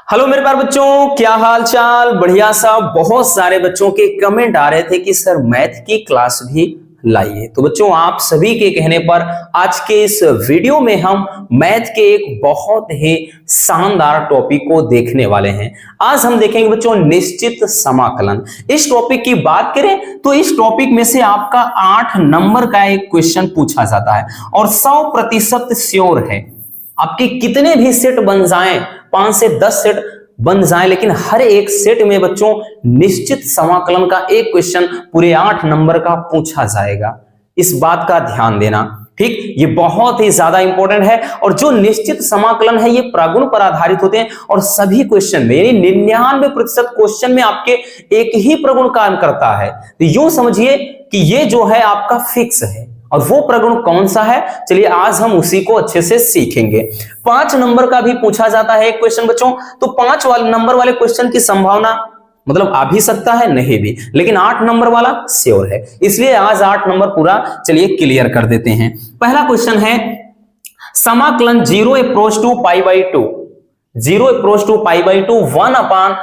Hello मेरे प्यारे बच्चों, क्या हाल चाल। बढ़िया सा। बहुत सारे बच्चों के कमेंट आ रहे थे कि सर मैथ की क्लास भी लाइए। तो बच्चों आप सभी के कहने पर आज के इस वीडियो में हम मैथ के एक बहुत ही शानदार टॉपिक को देखने वाले हैं। आज हम देखेंगे बच्चों निश्चित समाकलन। इस टॉपिक की बात करें तो इस टॉपिक में से आपका 8 नंबर का एक क्वेश्चन पूछा जाता है और 100% श्योर है आपके कितने भी सेट बन जाएं, 5 से 10 सेट बन जाएं, लेकिन हर एक सेट में बच्चों निश्चित समाकलन का एक क्वेश्चन पूरे 8 नंबर का पूछा जाएगा। इस बात का ध्यान देना, ठीक। ये बहुत ही ज्यादा इंपॉर्टेंट है। और जो निश्चित समाकलन है ये प्रगुण पर आधारित होते हैं और सभी क्वेश्चन में यानी 99% क्वेश्चन में आपके एक ही प्रगुण काम करता है। तो यूं समझिए कि ये जो है आपका फिक्स है। और वो प्रगुण कौन सा है, चलिए आज हम उसी को अच्छे से सीखेंगे। 5 नंबर का भी पूछा जाता है एक क्वेश्चन बच्चों, तो 5 नंबर वाले क्वेश्चन की संभावना मतलब आ भी सकता है नहीं भी, लेकिन 8 नंबर वाला श्योर है। इसलिए आज 8 नंबर पूरा चलिए क्लियर कर देते हैं। पहला क्वेश्चन है समाकलन 0 approach to pi by 2, 0 approach to pi by 2 1 upon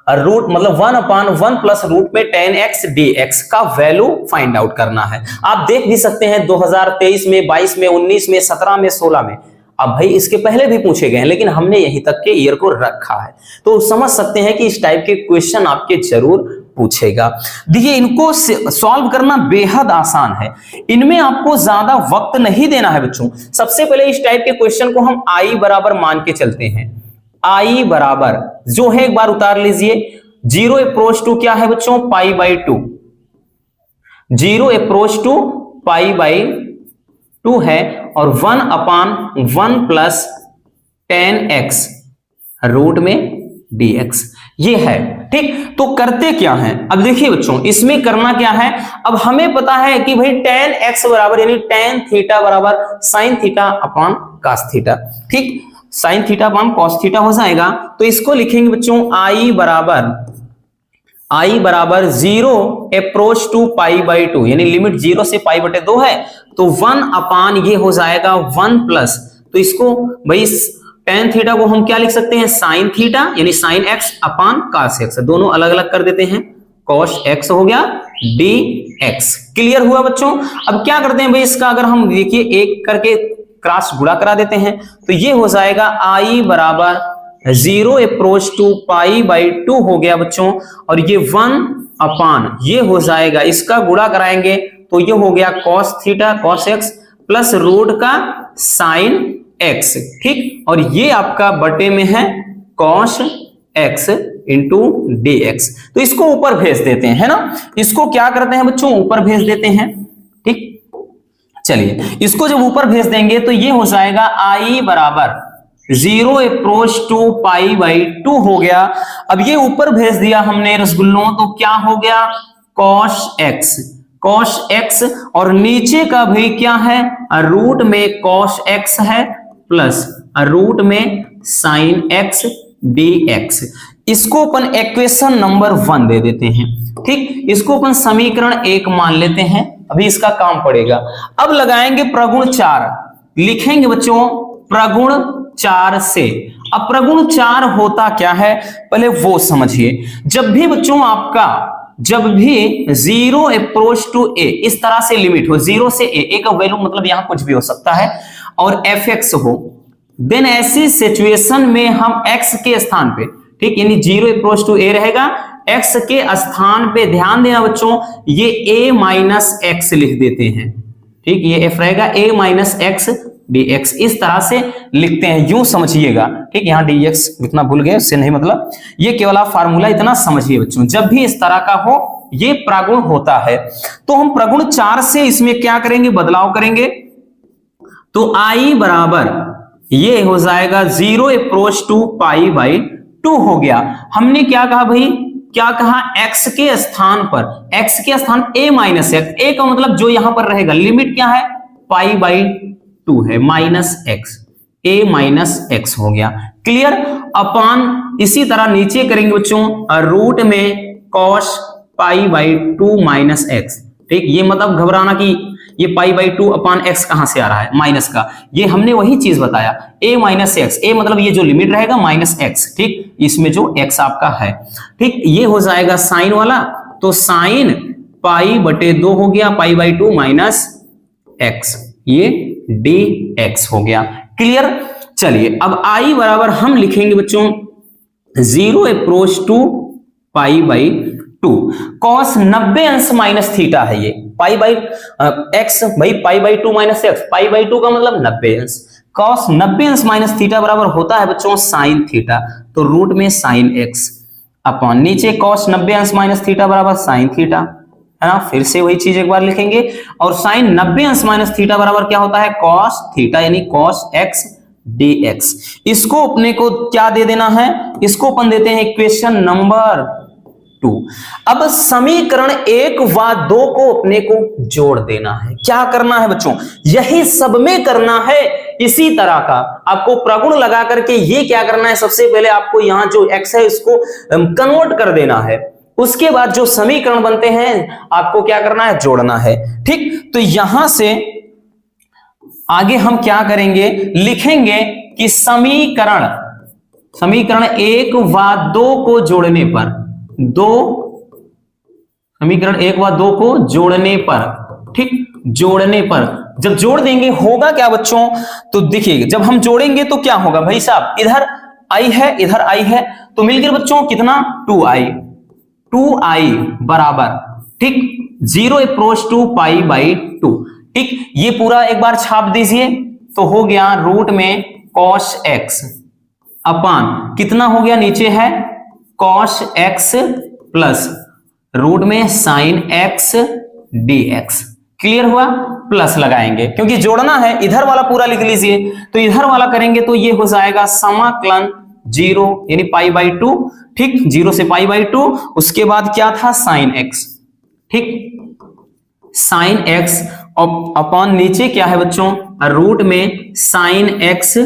root मतलब 1/1 प्लस रूट में 10x dx का वैल्यू फाइंड आउट करना है। आप देख भी सकते हैं 2023 में, 22 में, 19 में, 17 में, 16 में। अब भाई इसके पहले भी पूछे गए हैं लेकिन हमने यहीं तक के ईयर को रखा है, तो समझ सकते हैं कि इस टाइप के क्वेश्चन आपके जरूर पूछेगा। देखिए इनको सॉल्व करना बेहद आसान है, इनमें आपको ज्यादा वक्त नहीं देना है बच्चों। सबसे पहले इस टाइप के क्वेश्चन को हम i बराबर मान के चलते हैं। i बराबर जो है एक बार उतार लीजिए, 0 अप्रोच टू क्या है बच्चों, pi by 2, 0 approach to pi by 2 है और 1/1 प्लस 10x रूट में dx ये है, ठीक। तो करते क्या है, अब देखिए बच्चों इसमें करना क्या है। अब हमें पता है कि भाई 10x बराबर यानी tan थीटा बराबर sin theta upon cos theta, ठीक। sin theta upon cos theta हो जाएगा। तो इसको लिखेंगे बच्चों i बराबर 0 अप्रोच टू पाई बाई 2 यानी लिमिट 0 से पाई बटे 2 है, तो 1 अपान ये हो जाएगा 1 प्लस, तो इसको भाई tan थीटा को हम क्या लिख सकते हैं, sin थीटा यानी sin x अपान cos x, दोनों अलग अलग कर देते हैं, cos x हो गया dx। क्लियर हुआ बच्चों। अब क्या करते हैं भाई, इसका अगर हम देखिए एक करके क्रॉस गुणा करा देते हैं तो ये हो जाएगा i बराबर 0 अप्रोच टू पाई बाई 2 हो गया बच्चों, और ये 1 अपान ये हो जाएगा, इसका गुणा कराएंगे तो ये हो गया cos theta cos x plus root का sin x, ठीक। और ये आपका बटे में है cos x इंटू dx। तो इसको ऊपर भेज देते हैं, है ना। इसको क्या करते हैं बच्चों, ऊपर भेज देते हैं, ठीक। चलिए इसको जब ऊपर भेज देंगे तो ये हो जाएगा i बराबर 0 अप्रोच टू पाई बाई 2 हो गया। अब ये ऊपर भेज दिया हमने रसगुल्लों, तो क्या हो गया cos x और नीचे का भी क्या है, रूट में cos x है प्लस रूट में sin x dx। इसको अपन इक्वेशन नंबर 1 दे देते हैं, ठीक। इसको अपन समीकरण 1 मान लेते हैं, अभी इसका काम पड़ेगा। अब लगाएंगे प्रगुण 4, लिखेंगे बच्चों प्रगुण 4 से। अब प्रगुण 4 होता क्या है पहले वो समझिए। जब भी बच्चों आपका जब भी 0 अप्रोच टू a इस तरह से लिमिट हो, 0 से a का वैल्यू मतलब यहां कुछ भी हो सकता है, और fx हो, देन ऐसी सिचुएशन में हम x के स्थान पे, ठीक, यानी 0 अप्रोच टू a रहेगा, x के स्थान पे ध्यान देना बच्चों ये a माइनस x लिख देते हैं, ठीक। ये f रहेगा a माइनस x dx, इस तरह से लिखते हैं, यूं समझिएगा, ठीक। यहां dx लिखना भूल गए, उससे नहीं मतलब, ये केवल आप फार्मूला इतना समझिए बच्चों। जब भी इस तरह का हो ये प्रगुण होता है, तो हम प्रगुण 4 से इसमें क्या करेंगे, बदलाव करेंगे। तो i बराबर ये हो जाएगा 0 अप्रोच टू पाई बाई 2 हो गया। हमने क्या कहा भाई, क्या कहा, x के स्थान पर, x के स्थान a माइनस x, a का मतलब जो यहां पर रहेगा, लिमिट क्या है पाई बाई 2 है, minus x, a minus x हो गया। क्लियर। अपान इसी तरह नीचे करेंगे बच्चों, रूट में cos pi by 2 minus x, ठीक। ये मतलब घबराना कि ये पाई बाई 2 अपान एक्स कहां से आ रहा है, माइनस का, ये हमने वही चीज बताया, a माइनस एक्स, ए मतलब ये जो लिमिट रहेगा माइनस एक्स, ठीक, इसमें जो x आपका है, ठीक, ये हो जाएगा साइन वाला, तो साइन पाई बटे 2 हो गया, पाई बाई 2 माइनस एक्स, ये dx हो गया। क्लियर। चलिए अब i बराबर हम लिखेंगे बच्चों 0 approach to pi by 2, cos 90 अंश माइनस थीटा है ये, पाई बाई एक्स, भाई पाई by 2 minus x, pi by 2 का मतलब 90 अंश, कॉस 90 अंश माइनस थीटा बराबर होता है बच्चों साइन थीटा, तो रूट में साइन एक्स अपॉन नीचे कॉस 90 अंश माइनस थीटा बराबर साइन थीटा, है ना, फिर से वही चीज एक बार लिखेंगे, और साइन 90 अंश माइनस थीटा बराबर क्या होता है कॉस थीटा, यानी कॉस एक्स dx। इसको अपने को क्या दे देना है, इसको अपन देते हैं इक्वेशन नंबर 2। अब समीकरण 1 व 2 को अपने को जोड़ देना है। क्या करना है बच्चों, यही सब में करना है, इसी तरह का आपको प्रगुण लगा करके ये क्या करना है, सबसे पहले आपको यहां जो x है इसको कन्वर्ट कर देना है, उसके बाद जो समीकरण बनते हैं आपको क्या करना है, जोड़ना है, ठीक। तो यहां से आगे हम क्या करेंगे, लिखेंगे कि समीकरण 1 व 2 को जोड़ने पर, समीकरण 1 व 2 को जोड़ने पर, ठीक, जोड़ने पर जब जोड़ देंगे होगा क्या बच्चों, तो देखिए जब हम जोड़ेंगे तो क्या होगा भाई साहब, इधर i है इधर i है, तो मिलकर बच्चों कितना 2i बराबर, ठीक, 0 अप्रोच टू पाई बाई 2, ठीक, ये पूरा एक बार छाप दीजिए, तो हो गया रूट में cos x अपान कितना हो गया, नीचे है cos x प्लस रूट में sin x dx। क्लियर हुआ, प्लस लगाएंगे क्योंकि जोड़ना है, इधर वाला पूरा लिख लीजिए, तो इधर वाला करेंगे तो ये हो जाएगा समाकलन 0 यानी पाई बाई 2, ठीक, 0 से पाई बाई 2, उसके बाद क्या था sin x, ठीक, sin x अपॉन नीचे क्या है बच्चों, रूट में sin x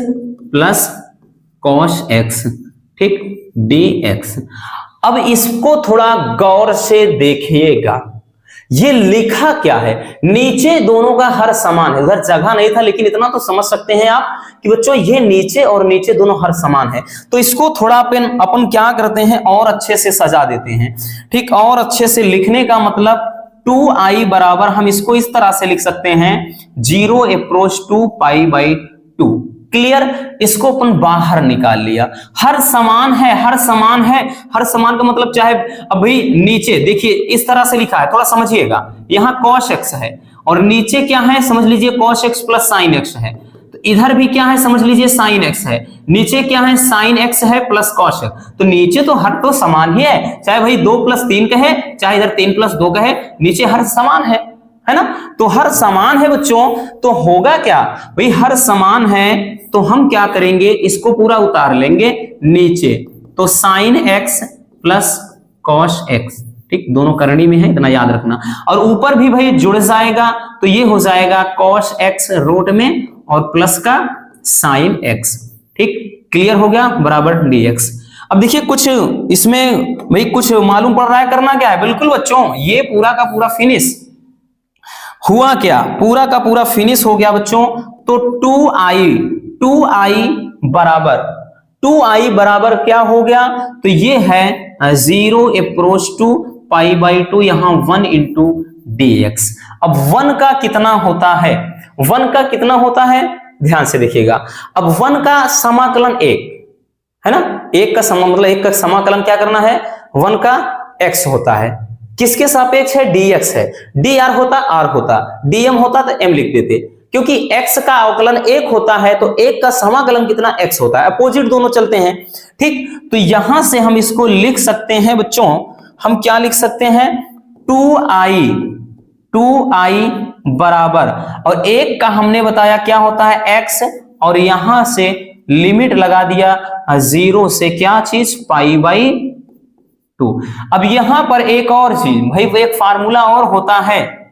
plus cos x, ठीक, dx। अब इसको थोड़ा गौर से देखिएगा, ये लिखा क्या है, नीचे दोनों का हर समान है, उधर जगह नहीं था, लेकिन इतना तो समझ सकते हैं आप कि बच्चों ये नीचे और नीचे दोनों हर समान है, तो इसको थोड़ा अपन क्या करते हैं और अच्छे से सजा देते हैं, ठीक, और अच्छे से लिखने का मतलब 2i बराबर हम इसको इस तरह से लिख सकते हैं 0 approach to pi by 2। Clear, इसको अपन बाहर निकाल लिया, हर समान है, हर समान है, हर समान का मतलब चाहे अभी नीचे देखिए इस तरह से लिखा है, थोड़ा समझिएगा, यहां cos x है और नीचे क्या है समझ लीजिए cos x plus sin x है, तो इधर भी क्या है समझ लीजिए sin x है, नीचे क्या है sin x है प्लस cos x, तो नीचे तो हर तो समान ही है, चाहे भाई 2 + 3 कहे, चाहे इधर 3 + 2 कहे, नीचे हर समान है ना, तो हर समान है बच्चों, तो होगा क्या भाई, हर समान है तो हम क्या करेंगे, इसको पूरा उतार लेंगे नीचे, तो sin x plus cos x, ठीक, दोनों करनी में है, इतना याद रखना, और ऊपर भी भाई जुड़ जाएगा, तो ये हो जाएगा cos x रूट में और प्लस का sin x, ठीक, क्लियर हो गया, बराबर dx। अब देखिए कुछ इसमें भाई कुछ मालूम पड़ रहा है, करना क्या है, बिल्कुल बच्चों ये पूरा का पूरा फिनिश हुआ, क्या पूरा का पूरा फिनिश हो गया बच्चों, तो 2i बराबर क्या हो गया, तो ये है 0 अप्रोच टू पाई बाई 2, यहां 1 इंटू dx। अब 1 का कितना होता है, 1 का कितना होता है, ध्यान से देखिएगा, अब 1 का समाकलन 1 है ना, 1 का मतलब 1 का समाकलन क्या करना है, 1 का x होता है, किसके सापेक्ष है, dx है, dr होता r होता, dm होता तो m लिख देते, क्योंकि x का अवकलन 1 होता है तो 1 का समाकलन कितना x होता है, अपोजिट दोनों चलते हैं, ठीक, तो यहां से हम इसको लिख सकते हैं बच्चों, हम क्या लिख सकते हैं 2i बराबर, और 1 का हमने बताया क्या होता है x, और यहां से लिमिट लगा दिया 0 से क्या चीज पाई बाई 2। अब यहां पर एक और चीज भाई, वो एक फार्मूला और होता है,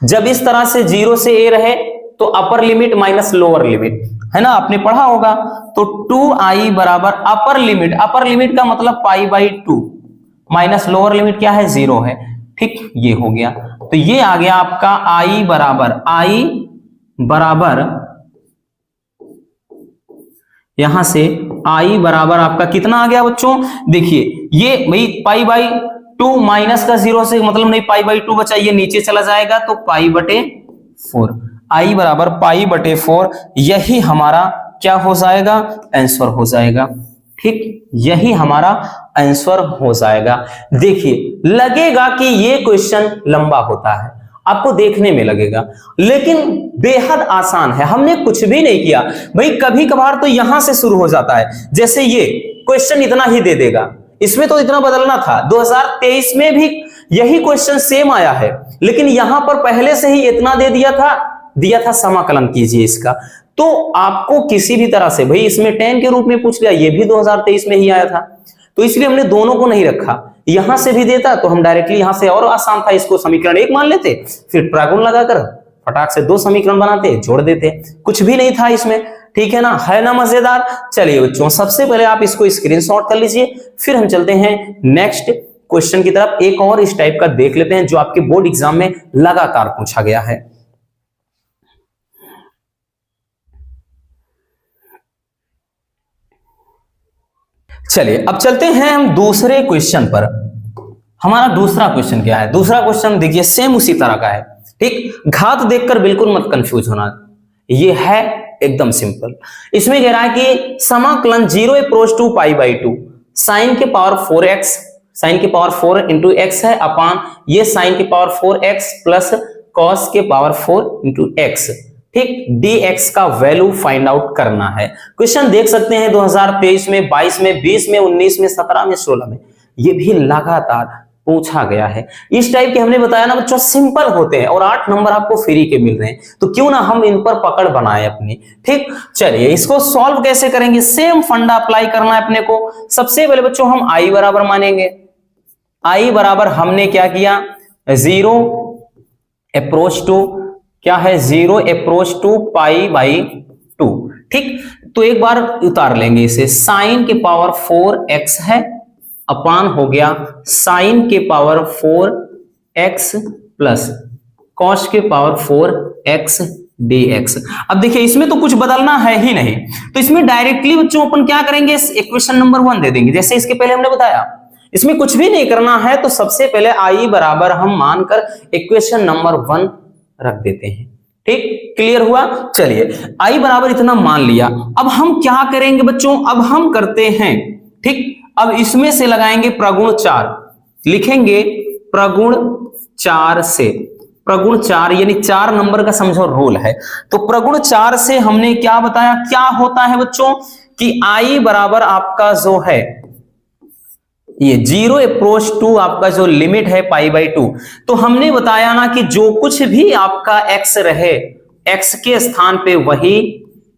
जब इस तरह से 0 से a रहे तो upper limit minus lower limit, है ना, आपने पढ़ा होगा, तो 2i बराबर अपर लिमिट का मतलब पाई बाई 2 माइनस लोअर लिमिट क्या है 0 है, ठीक, ये हो गया, तो ये आ गया आपका i बराबर यहां से i बराबर आपका कितना आ गया बच्चों, देखिए ये भाई पाई बाई 2 माइनस का 0 से मतलब नहीं, पाई बाई 2 बचा, ये नीचे चला जाएगा तो पाई बटे 4, i बराबर पाई बटे 4, यही हमारा क्या हो जाएगा, आंसर हो जाएगा। ठीक, यही हमारा आंसर हो जाएगा। देखिए लगेगा कि ये क्वेश्चन लंबा होता है, आपको देखने में लगेगा, लेकिन बेहद आसान है, हमने कुछ भी नहीं किया भाई। कभी कभार तो यहां से शुरू हो जाता है, जैसे ये क्वेश्चन इतना ही दे देगा, इसमें तो इतना बदलना था। 2023 में भी यही क्वेश्चन सेम आया है, लेकिन यहां पर पहले से ही इतना दे दिया था समाकलन कीजिए इसका। तो आपको किसी भी तरह से भाई इसमें 10 के रूप में पूछ लिया, ये भी 2023 में ही आया था, तो इसलिए हमने दोनों को नहीं रखा। यहां से भी देता तो हम डायरेक्टली यहां से, और आसान था, इसको समीकरण 1 मान लेते, फिर प्रागुण लगाकर फटाक से 2 समीकरण बनाते, जोड़ देते, कुछ भी नहीं था इसमें। ठीक है ना मजेदार। चलिए बच्चों, सबसे पहले आप इसको स्क्रीनशॉट कर लीजिए, फिर हम चलते हैं नेक्स्ट क्वेश्चन की तरफ। एक और इस टाइप का देख लेते हैं जो आपके बोर्ड एग्जाम में लगातार पूछा गया है। चलिए अब चलते हैं हम दूसरे क्वेश्चन पर। हमारा दूसरा क्वेश्चन क्या है, दूसरा क्वेश्चन देखिए सेम उसी तरह का है। ठीक, घात देखकर बिल्कुल मत कंफ्यूज होना, ये है एकदम सिंपल। इसमें कह रहा है कि समाकलन 0 approach to pi by 2 sine के पावर 4x, साइन के पावर 4 इंटू एक्स है, अपान ये साइन के पावर 4x प्लस कॉस के पावर 4 इंटू एक्स। ठीक, dx का वैल्यू फाइंड आउट करना है। क्वेश्चन देख सकते हैं 2023 में, 22 में, 20 में, 19 में, 17 में, 16 में, ये भी लगातार पूछा गया है। इस टाइप के हमने बताया ना बच्चों, सिंपल होते हैं और 8 नंबर आपको फ्री के मिल रहे हैं, तो क्यों ना हम इन पर पकड़ बनाए अपनी। ठीक, चलिए इसको सॉल्व कैसे करेंगे, सेम फंडा अप्लाई करना है अपने को। सबसे पहले बच्चों हम i बराबर मानेंगे, i बराबर हमने क्या किया, 0 अप्रोच टू क्या है, 0 अप्रोच टू पाई बाई 2। ठीक, तो एक बार उतार लेंगे इसे, साइन के पावर 4x है, अपान हो गया साइन के पावर 4x प्लस कॉस के पावर 4x dx। अब देखिए इसमें तो कुछ बदलना है ही नहीं, तो इसमें डायरेक्टली बच्चों अपन क्या करेंगे, इक्वेशन नंबर 1 दे देंगे, जैसे इसके पहले हमने बताया। इसमें कुछ भी नहीं करना है, तो सबसे पहले i बराबर हम मानकर इक्वेशन नंबर 1 रख देते हैं। ठीक, क्लियर हुआ। चलिए i बराबर इतना मान लिया, अब हम क्या करेंगे बच्चों, अब हम करते हैं, ठीक, अब इसमें से लगाएंगे प्रगुण 4, लिखेंगे प्रगुण 4 से, प्रगुण 4 यानी 4 नंबर का समझो रोल है। तो प्रगुण 4 से हमने क्या बताया, क्या होता है बच्चों कि i बराबर आपका जो है ये 0 अप्रोच टू आपका जो लिमिट है पाई बाई 2, तो हमने बताया ना कि जो कुछ भी आपका x रहे, x के स्थान पे वही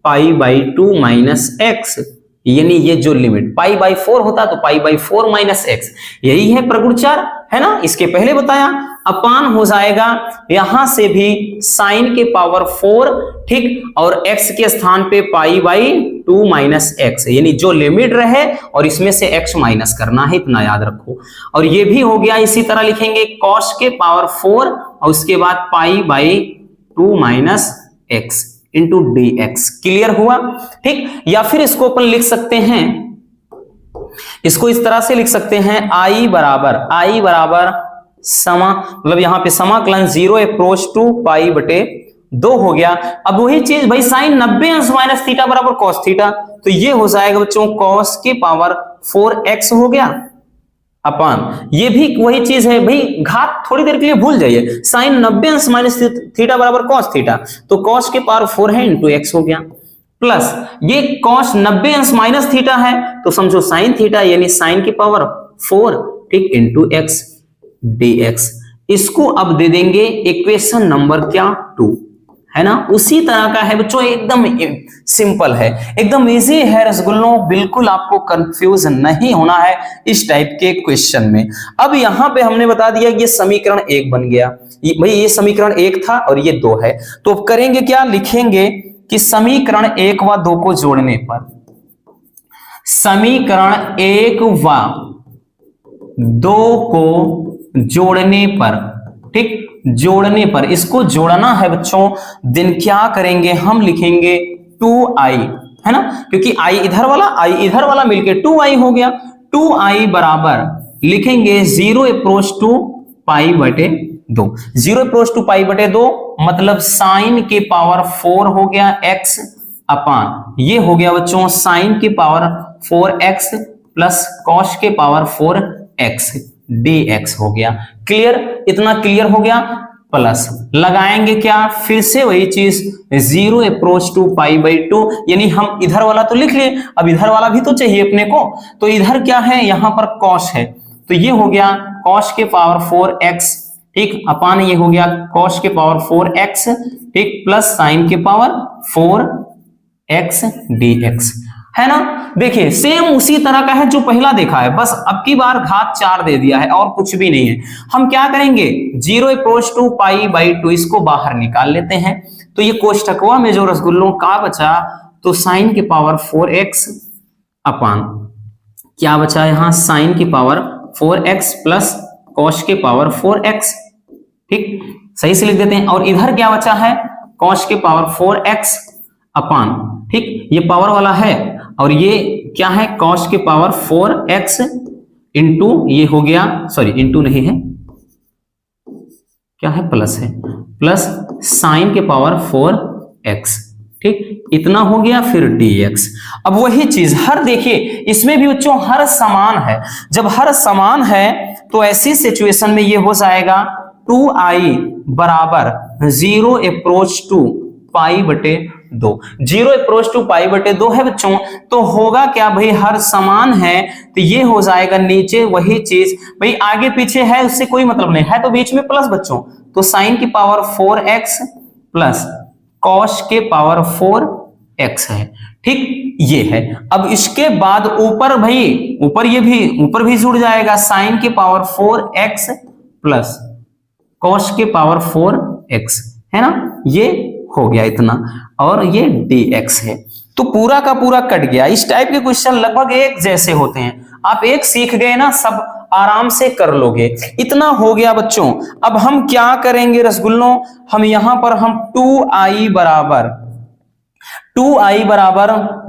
पाई बाई 2 माइनस एक्स, यानी ये जो लिमिट पाई बाई 4 होता तो पाई बाई 4 माइनस एक्स, यही है प्रगुण 4, है ना। इसके पहले बताया, अपान हो जाएगा यहां से भी साइन के पावर 4, ठीक, और x के स्थान पे पाई बाई 2 माइनस एक्स, यानी जो लिमिट रहे और इसमें से x माइनस करना है, इतना याद रखो। और ये भी हो गया, इसी तरह लिखेंगे cos के पावर 4 और उसके बाद पाई by 2 minus x into dx। Clear हुआ। ठीक, या फिर इसको अपन लिख सकते हैं, इसको इस तरह से लिख सकते हैं, i बराबर समा, मतलब यहां पे समाकलन 0 अप्रोच टू पाई बटे 2 हो गया। अब वही चीज भाई साइन 90 अंश माइनस थीटा बराबर कॉस थीटा, तो ये हो जाएगा बच्चों कॉस के पावर 4x हो गया, अपान ये भी वही चीज है भाई, घात थोड़ी देर के लिए भूल जाइए, साइन 90 अंश माइनस थीटा बराबर कॉस थीटा, तो कॉस के पावर 4 है इंटू एक्स हो गया, प्लस ये कॉस 90 अंश माइनस थीटा है तो समझो साइन थीटा यानी साइन की पावर 4, ठीक, इंटू एक्स dx। इसको अब दे देंगे इक्वेशन नंबर क्या 2, है ना। उसी तरह का है बच्चों, एकदम सिंपल है, एकदम इजी है रसगुल्लों, बिल्कुल आपको कंफ्यूज नहीं होना है इस टाइप के क्वेश्चन में। अब यहां पे हमने बता दिया ये समीकरण 1 बन गया, भाई ये समीकरण 1 था और ये 2 है, तो अब करेंगे क्या, लिखेंगे कि समीकरण 1 व 2 को जोड़ने पर, समीकरण 1 व 2 को जोड़ने पर, ठीक, जोड़ने पर, इसको जोड़ना है बच्चों, देन क्या करेंगे हम लिखेंगे 2i, है ना, क्योंकि i इधर वाला मिलके 2i हो गया। 2i बराबर लिखेंगे 0 अप्रोच टू पाई बटे 2, 0 अप्रोच टू पाई बटे 2 मतलब साइन के पावर 4 हो गया x अपान, ये हो गया बच्चों साइन के पावर 4x प्लस कॉस के पावर 4x dx हो गया। क्लियर, इतना क्लियर हो गया। प्लस लगाएंगे क्या, फिर से वही चीज 0 अप्रोच टू पाई बाई 2, यानी हम इधर वाला तो लिख लिए, अब इधर वाला भी तो चाहिए अपने को, तो इधर क्या है, यहां पर कॉस है, तो ये हो गया कॉस के पावर 4x, ठीक, अपान ये हो गया कॉस के पावर 4x, ठीक, प्लस साइन के पावर 4x dx, है ना। देखिए सेम उसी तरह का है जो पहला देखा है, बस अब की बार घात 4 दे दिया है और कुछ भी नहीं है। हम क्या करेंगे, 0 अप्रोच टू पाई बाई 2 इसको बाहर निकाल लेते हैं, तो ये कोष्टकवा में जो रसगुल्लों का बचा, तो साइन के पावर 4x अपान क्या बचा यहां, साइन की पावर 4x प्लस कॉस के पावर 4x, ठीक, सही से लिख देते हैं। और इधर क्या बचा है, कॉस के पावर 4x अपान, ठीक, ये पावर वाला है, और ये क्या है, कॉस के पावर 4x इंटू ये हो गया, सॉरी इंटू नहीं है, क्या है, प्लस है, प्लस साइन के पावर 4x, ठीक, इतना हो गया, फिर dx। अब वही चीज हर, देखिए इसमें भी बच्चों हर समान है, जब हर समान है तो ऐसी सिचुएशन में ये हो जाएगा 2i बराबर 0 अप्रोच टू पाई बटे 2, 0 अप्रोच टू पाई बटे 2 है बच्चों, तो होगा क्या भाई, हर समान है तो ये हो जाएगा नीचे वही चीज, भाई आगे पीछे है उससे कोई मतलब नहीं है, तो बीच में प्लस बच्चों, तो साइन की पावर 4x प्लस कॉस के पावर 4x है, ठीक, ये है। अब इसके बाद ऊपर भाई ऊपर भी जुड़ जाएगा, साइन के पावर 4x प्लस कॉस के पावर 4x, है ना, ये हो गया इतना, और ये dx है, तो पूरा का पूरा कट गया। इस टाइप के क्वेश्चन लगभग एक जैसे होते हैं, आप एक सीख गए ना, सब आराम से कर लोगे। इतना हो गया बच्चों। अब हम क्या करेंगे रसगुल्लों, हम यहां पर हम 2i बराबर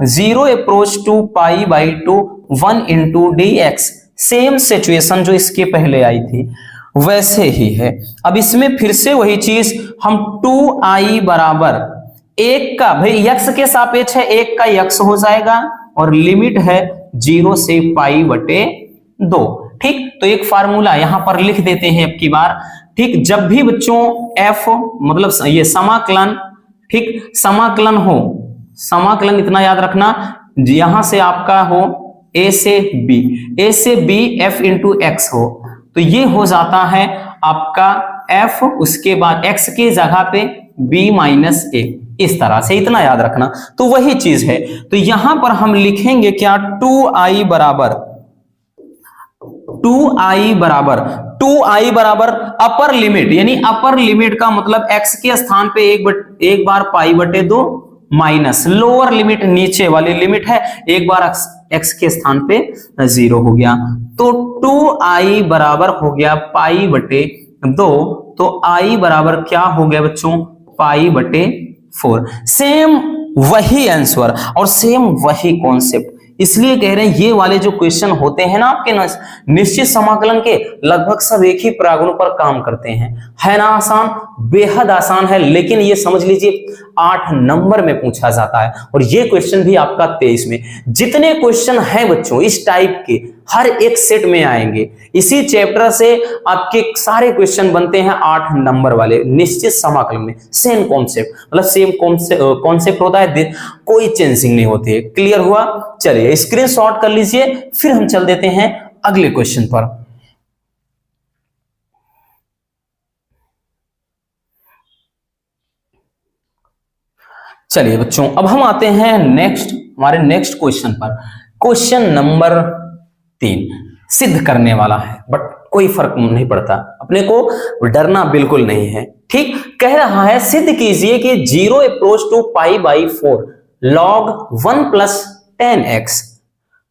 0 approach to pi by 2 1 into dx, same situation जो इसके पहले आई थी वैसे ही है। अब इसमें फिर से वही चीज, हम 2i बराबर 1 का, भाई x के सापेक्ष है, 1 का x हो जाएगा, और लिमिट है 0 से पाई बटे 2, ठीक, तो एक फार्मूला यहां पर लिख देते हैं अब की बार, ठीक, जब भी बच्चों f मतलब ये समाकलन, ठीक, समाकलन हो, समाकलन इतना याद रखना, यहां से आपका हो a से b f इंटू x हो, तो ये हो जाता है आपका f, उसके बाद x के जगह पे b माइनस a, इस तरह से, इतना याद रखना। तो वही चीज है, तो यहां पर हम लिखेंगे क्या, 2i बराबर अपर लिमिट, यानी अपर लिमिट का मतलब x के स्थान पे एक बार पाई बटे 2 माइनस लोअर लिमिट, नीचे वाली लिमिट है, एक बार x के स्थान पे 0 हो गया, तो 2i बराबर हो गया पाई बटे 2, तो i बराबर क्या हो गया बच्चों, पाई बटे 4। सेम वही आंसर और सेम वही कॉन्सेप्ट, इसलिए कह रहे हैं ये वाले जो क्वेश्चन होते हैं ना आपके निश्चित समाकलन के, लगभग सब एक ही प्रागुण पर काम करते हैं। है ना आसान, बेहद आसान है, लेकिन ये समझ लीजिए 8 नंबर में पूछा जाता है, और ये क्वेश्चन भी आपका 23 में। जितने क्वेश्चन हैं बच्चों इस टाइप के हर एक सेट में आएंगे, इसी चैप्टर से आपके सारे क्वेश्चन बनते हैं 8 नंबर वाले निश्चित समाकलन में। सेम कॉन्सेप्ट, मतलब सेम कॉन्सेप्ट होता है, कोई चेंजिंग नहीं होती है। क्लियर हुआ? चलिए स्क्रीनशॉट कर लीजिए, फिर हम चल देते हैं अगले क्वेश्चन पर। चलिए बच्चों, अब हम आते हैं हमारे नेक्स्ट क्वेश्चन पर। क्वेश्चन नंबर 3 सिद्ध करने वाला है, बट कोई फर्क नहीं पड़ता, अपने को डरना बिल्कुल नहीं है। ठीक, कह रहा है सिद्ध कीजिए कि 0 approach to pi by 4 log 1 plus 10x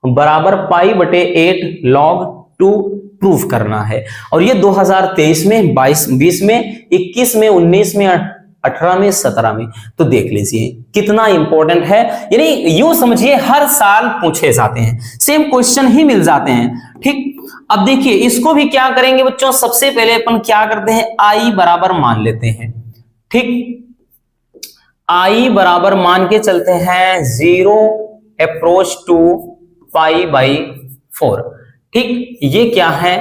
बराबर पाई बटे 8 log 2 प्रूव करना है। और ये 2023 में, 22, 20 में, 21 में, 19 में, 18 में, 17 में। तो देख लीजिए कितना इंपॉर्टेंट है। यानी यूं समझिए हर साल पूछे जाते हैं, सेम क्वेश्चन ही मिल जाते हैं। ठीक, अब देखिए इसको भी क्या करेंगे बच्चों, सबसे पहले अपन क्या करते हैं, आई बराबर मान लेते हैं। ठीक, आई बराबर मान के चलते हैं 0 अप्रोच टू पाई बाई 4। ठीक, ये क्या है,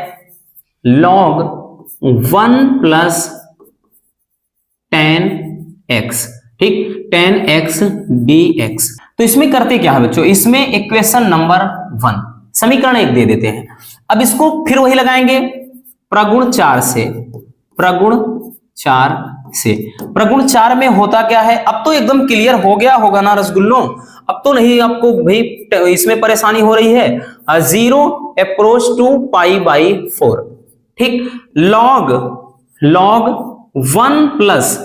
log 1 प्लस 10x। ठीक, 10x dx। तो इसमें करते क्या है बच्चों, इसमें इक्वेशन नंबर 1 समीकरण 1 दे देते हैं। अब इसको फिर वही लगाएंगे प्रगुण 4 से, प्रगुण 4 से। प्रगुण 4 में होता क्या है, अब तो एकदम क्लियर हो गया होगा ना रसगुल्लों, अब तो नहीं आपको भाई इसमें परेशानी हो रही है। 0 अप्रोच टू पाई बाई 4। ठीक, log 1 प्लस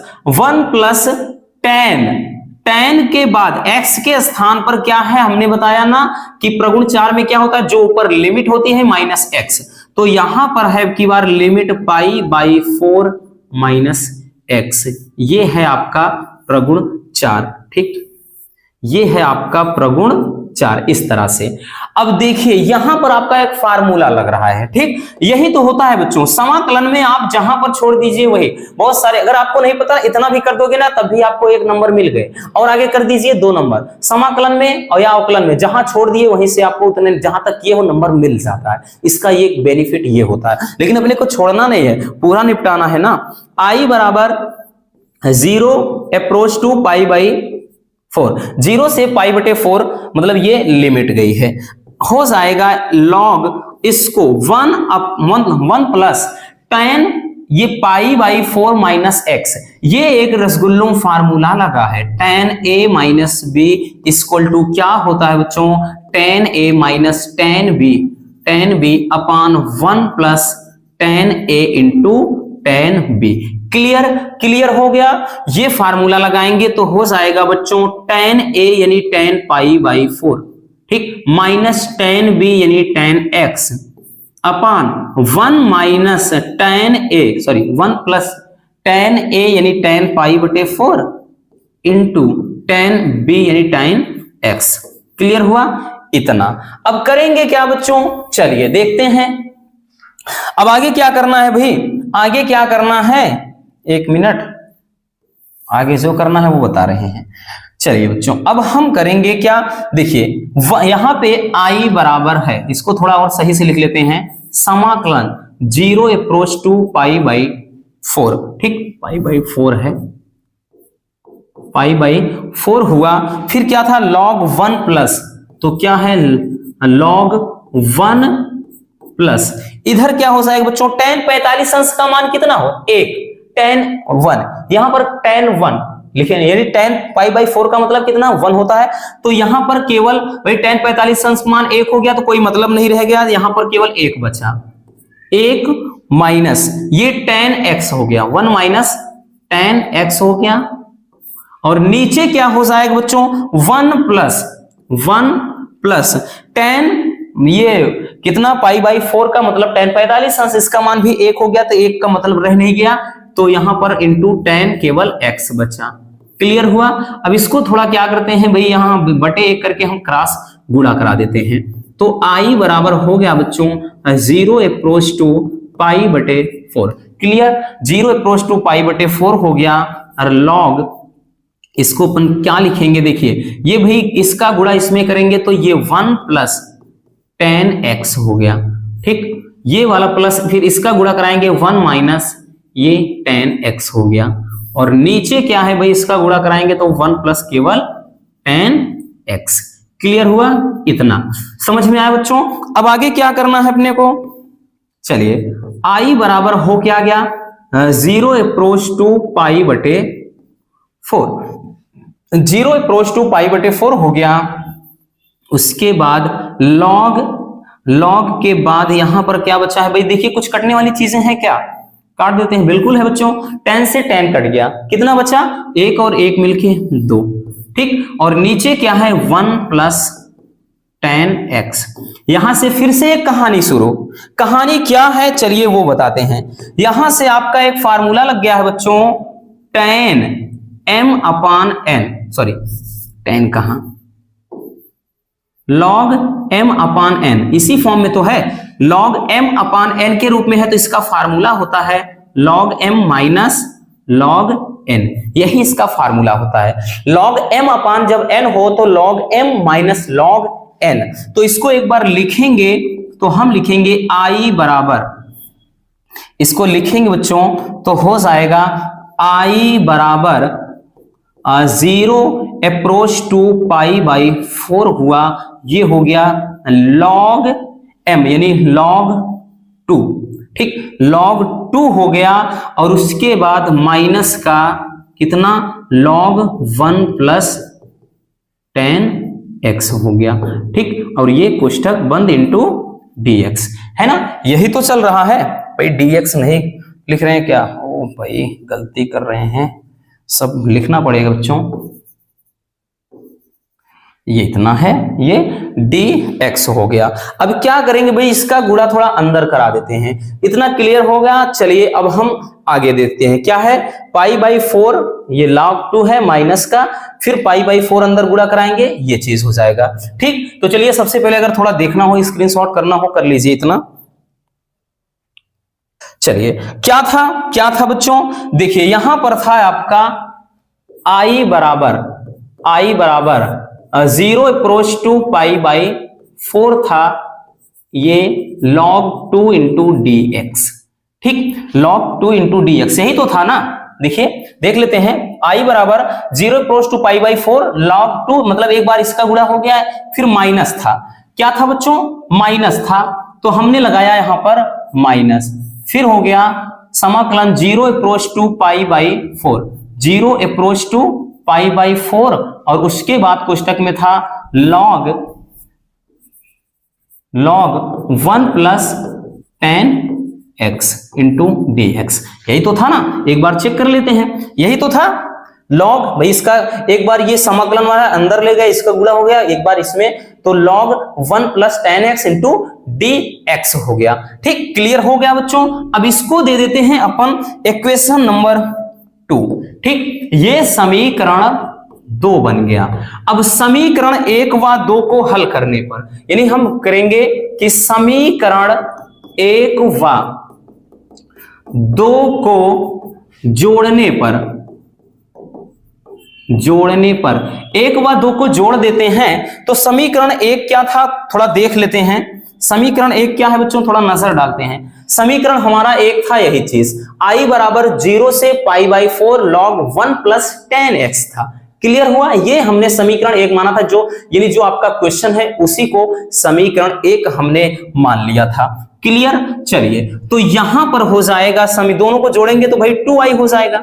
10 के बाद x के स्थान पर क्या है, हमने बताया ना कि प्रगुण 4 में क्या होता है, जो ऊपर लिमिट होती है माइनस x, तो यहां पर है की बार limit pi by 4 minus x। ये है आपका प्रगुण 4। ठीक, ये है आपका प्रगुण 4 इस तरह से। अब देखिए यहां पर आपका एक फार्मूला लग रहा है। ठीक, यही तो होता है बच्चों, समाकलन में आप जहां पर छोड़ दीजिए वही, बहुत सारे, अगर आपको नहीं पता इतना भी कर दोगे ना तब भी आपको 1 नंबर मिल गए, और आगे कर दीजिए 2 नंबर, समाकलन में और या अवकलन में जहां छोड़ दिए वहीं से आपको उतने जहां तक ये हो नंबर मिल जाता है। इसका ये बेनिफिट ये होता है, लेकिन अपने को छोड़ना नहीं है, पूरा निपटाना है ना। आई बराबर 0 अप्रोच टू पाई बाई 4, 0 से पाई बटे 4, मतलब ये लिमिट गई है, हो जाएगा log इसको 1 प्लस 10 ये पाई बाई 4 माइनस x। ये एक रसगुल्लों फार्मूला लगा है, 10a minus b equal to क्या होता है बच्चों, 10a minus 10b upon 1 plus 10a into 10b। Clear हो गया। ये फार्मूला लगाएंगे तो हो जाएगा बच्चों 10a यानी 10 पाई बाई 4, ठीक, माइनस 10b यानी 10x अपॉन 1 प्लस 10a यानी 10 पाई बटे 4 इंटू 10b यानी 10x। क्लियर हुआ इतना। अब करेंगे क्या बच्चों, चलिए देखते हैं। अब आगे क्या करना है भाई, आगे क्या करना है, 1 मिनट, आगे जो करना है वो बता रहे हैं। चलिए बच्चों अब हम करेंगे क्या, देखिए यहां पे i बराबर है, इसको थोड़ा और सही से लिख लेते हैं, समाकलन 0 अप्रोच टू पाई बाई 4। ठीक, पाई बाई 4 है, पाई बाई 4 हुआ। फिर क्या था, log 1 प्लस, तो क्या है log 1 प्लस, इधर क्या हो जाएगा बच्चों, tan 45 अंश का मान कितना हो, 1, tan 1, यहां पर tan 1 लिखे, यानी tan पाई बाई 4 का मतलब कितना 1 होता है, तो यहां पर केवल भाई tan 45 अंश मान 1 हो गया तो कोई मतलब नहीं रह गया, यहां पर केवल 1 बचा, 1 माइनस ये tan x हो गया, 1 माइनस tan x हो गया, और नीचे क्या हो जाएगा बच्चों 1 प्लस tan, ये कितना पाई बाई 4 का मतलब tan 45 अंश, इसका मान भी 1 हो गया तो 1 का मतलब रह नहीं गया, तो यहां पर इंटू tan केवल x बचा। क्लियर हुआ। अब इसको थोड़ा क्या करते हैं भाई, यहां बटे 1 करके हम क्रॉस गुणा करा देते हैं, तो i बराबर हो गया बच्चों 0 अप्रोच टू पाई बटे 4। क्लियर, 0 अप्रोच टू पाई बटे 4 हो गया, और log इसको अपन क्या लिखेंगे, देखिए ये भाई इसका गुणा इसमें करेंगे तो ये 1 प्लस 10x हो गया। ठीक, ये वाला प्लस फिर इसका गुणा कराएंगे 1 माइनस ये 10x हो गया, और नीचे क्या है भाई, इसका गुणा कराएंगे तो 1 प्लस केवल 10x। क्लियर हुआ इतना, समझ में आया बच्चों। अब आगे क्या करना है अपने को, चलिए i बराबर हो क्या गया 0 अप्रोच टू पाई बटे 4, 0 अप्रोच टू पाई बटे 4 हो गया। उसके बाद log के बाद यहां पर क्या बचा है भाई, देखिए कुछ कटने वाली चीजें हैं क्या, काट देते हैं, बिल्कुल है बच्चों, 10 से 10 कट गया, कितना बचा 1 और 1 मिलके 2। ठीक, और नीचे क्या है 1 प्लस 10x। यहां से फिर से एक कहानी शुरू। कहानी क्या है चलिए वो बताते हैं। यहां से आपका एक फार्मूला लग गया है बच्चों, tan m/n, सॉरी tan कहां, log m/n, इसी फॉर्म में तो है, log m/n के रूप में है, तो इसका फार्मूला होता है log m minus log n, यही इसका फार्मूला होता है। log m जब n हो तो log m minus log n, तो इसको एक बार लिखेंगे तो हम लिखेंगे i बराबर, इसको लिखेंगे बच्चों तो हो जाएगा i बराबर 0 अप्रोच टू पाई बाई 4 हुआ, ये हो गया log m यानी log 2, ठीक, log 2 हो गया, और उसके बाद माइनस का कितना log 1 प्लस 10x हो गया, ठीक, और ये कोष्ठक बंद इंटू dx, है ना, यही तो चल रहा है भाई। dx नहीं लिख रहे हैं क्या, ओ भाई गलती कर रहे हैं, सब लिखना पड़ेगा बच्चों। ये इतना है, ये dx हो गया। अब क्या करेंगे भाई, इसका गुणा थोड़ा अंदर करा देते हैं, इतना क्लियर हो गया। चलिए अब हम आगे देखते हैं क्या है, पाई बाई 4, ये log 2 है माइनस का, फिर पाई बाई 4 अंदर गुणा कराएंगे, ये चीज हो जाएगा, ठीक। तो चलिए सबसे पहले अगर थोड़ा देखना हो, स्क्रीनशॉट करना हो कर लीजिए इतना। चलिए क्या था बच्चों, देखिए यहां पर था आपका i बराबर 0 अप्रोच टू पाई बाई 4 था, ये log 2 इंटू dx, ठीक, log 2 इंटू dx, यही तो था ना। देखिए देख लेते हैं, i बराबर 0 approach to pi by 4 log 2, मतलब एक बार इसका गुणा हो गया है, फिर माइनस था, क्या था बच्चों, माइनस था, तो हमने लगाया यहां पर माइनस, फिर हो गया समाकलन 0 approach to pi by 4, 0 approach to pi by 4, और उसके बाद कोष्टक में था log 1 plus 10x into dx, यही तो था ना, एक बार चेक कर लेते हैं, यही तो था log, भाई इसका एक बार ये समाकलन वाला अंदर ले गया, इसका गुणा हो गया, एक बार इसमें, तो log 1 plus 10x into dx हो गया, ठीक, क्लियर हो गया बच्चों। अब इसको दे देते हैं अपन इक्वेशन नंबर 2, ठीक, ये समीकरण 2 बन गया। अब समीकरण 1 व 2 को हल करने पर, यानी हम करेंगे कि समीकरण 1 व 2 को जोड़ने पर 1 व 2 को जोड़ देते हैं, तो समीकरण 1 क्या था थोड़ा देख लेते हैं। समीकरण 1 क्या है बच्चों, थोड़ा नजर डालते हैं। समीकरण हमारा 1 था यही चीज, i बराबर 0 से पाई बाई 4 log 1 प्लस 10x था, क्लियर हुआ। ये हमने समीकरण 1 माना था, जो यानी जो आपका क्वेश्चन है उसी को समीकरण 1 हमने मान लिया था, क्लियर। चलिए तो यहां पर हो जाएगा, दोनों को जोड़ेंगे तो भाई 2i हो जाएगा,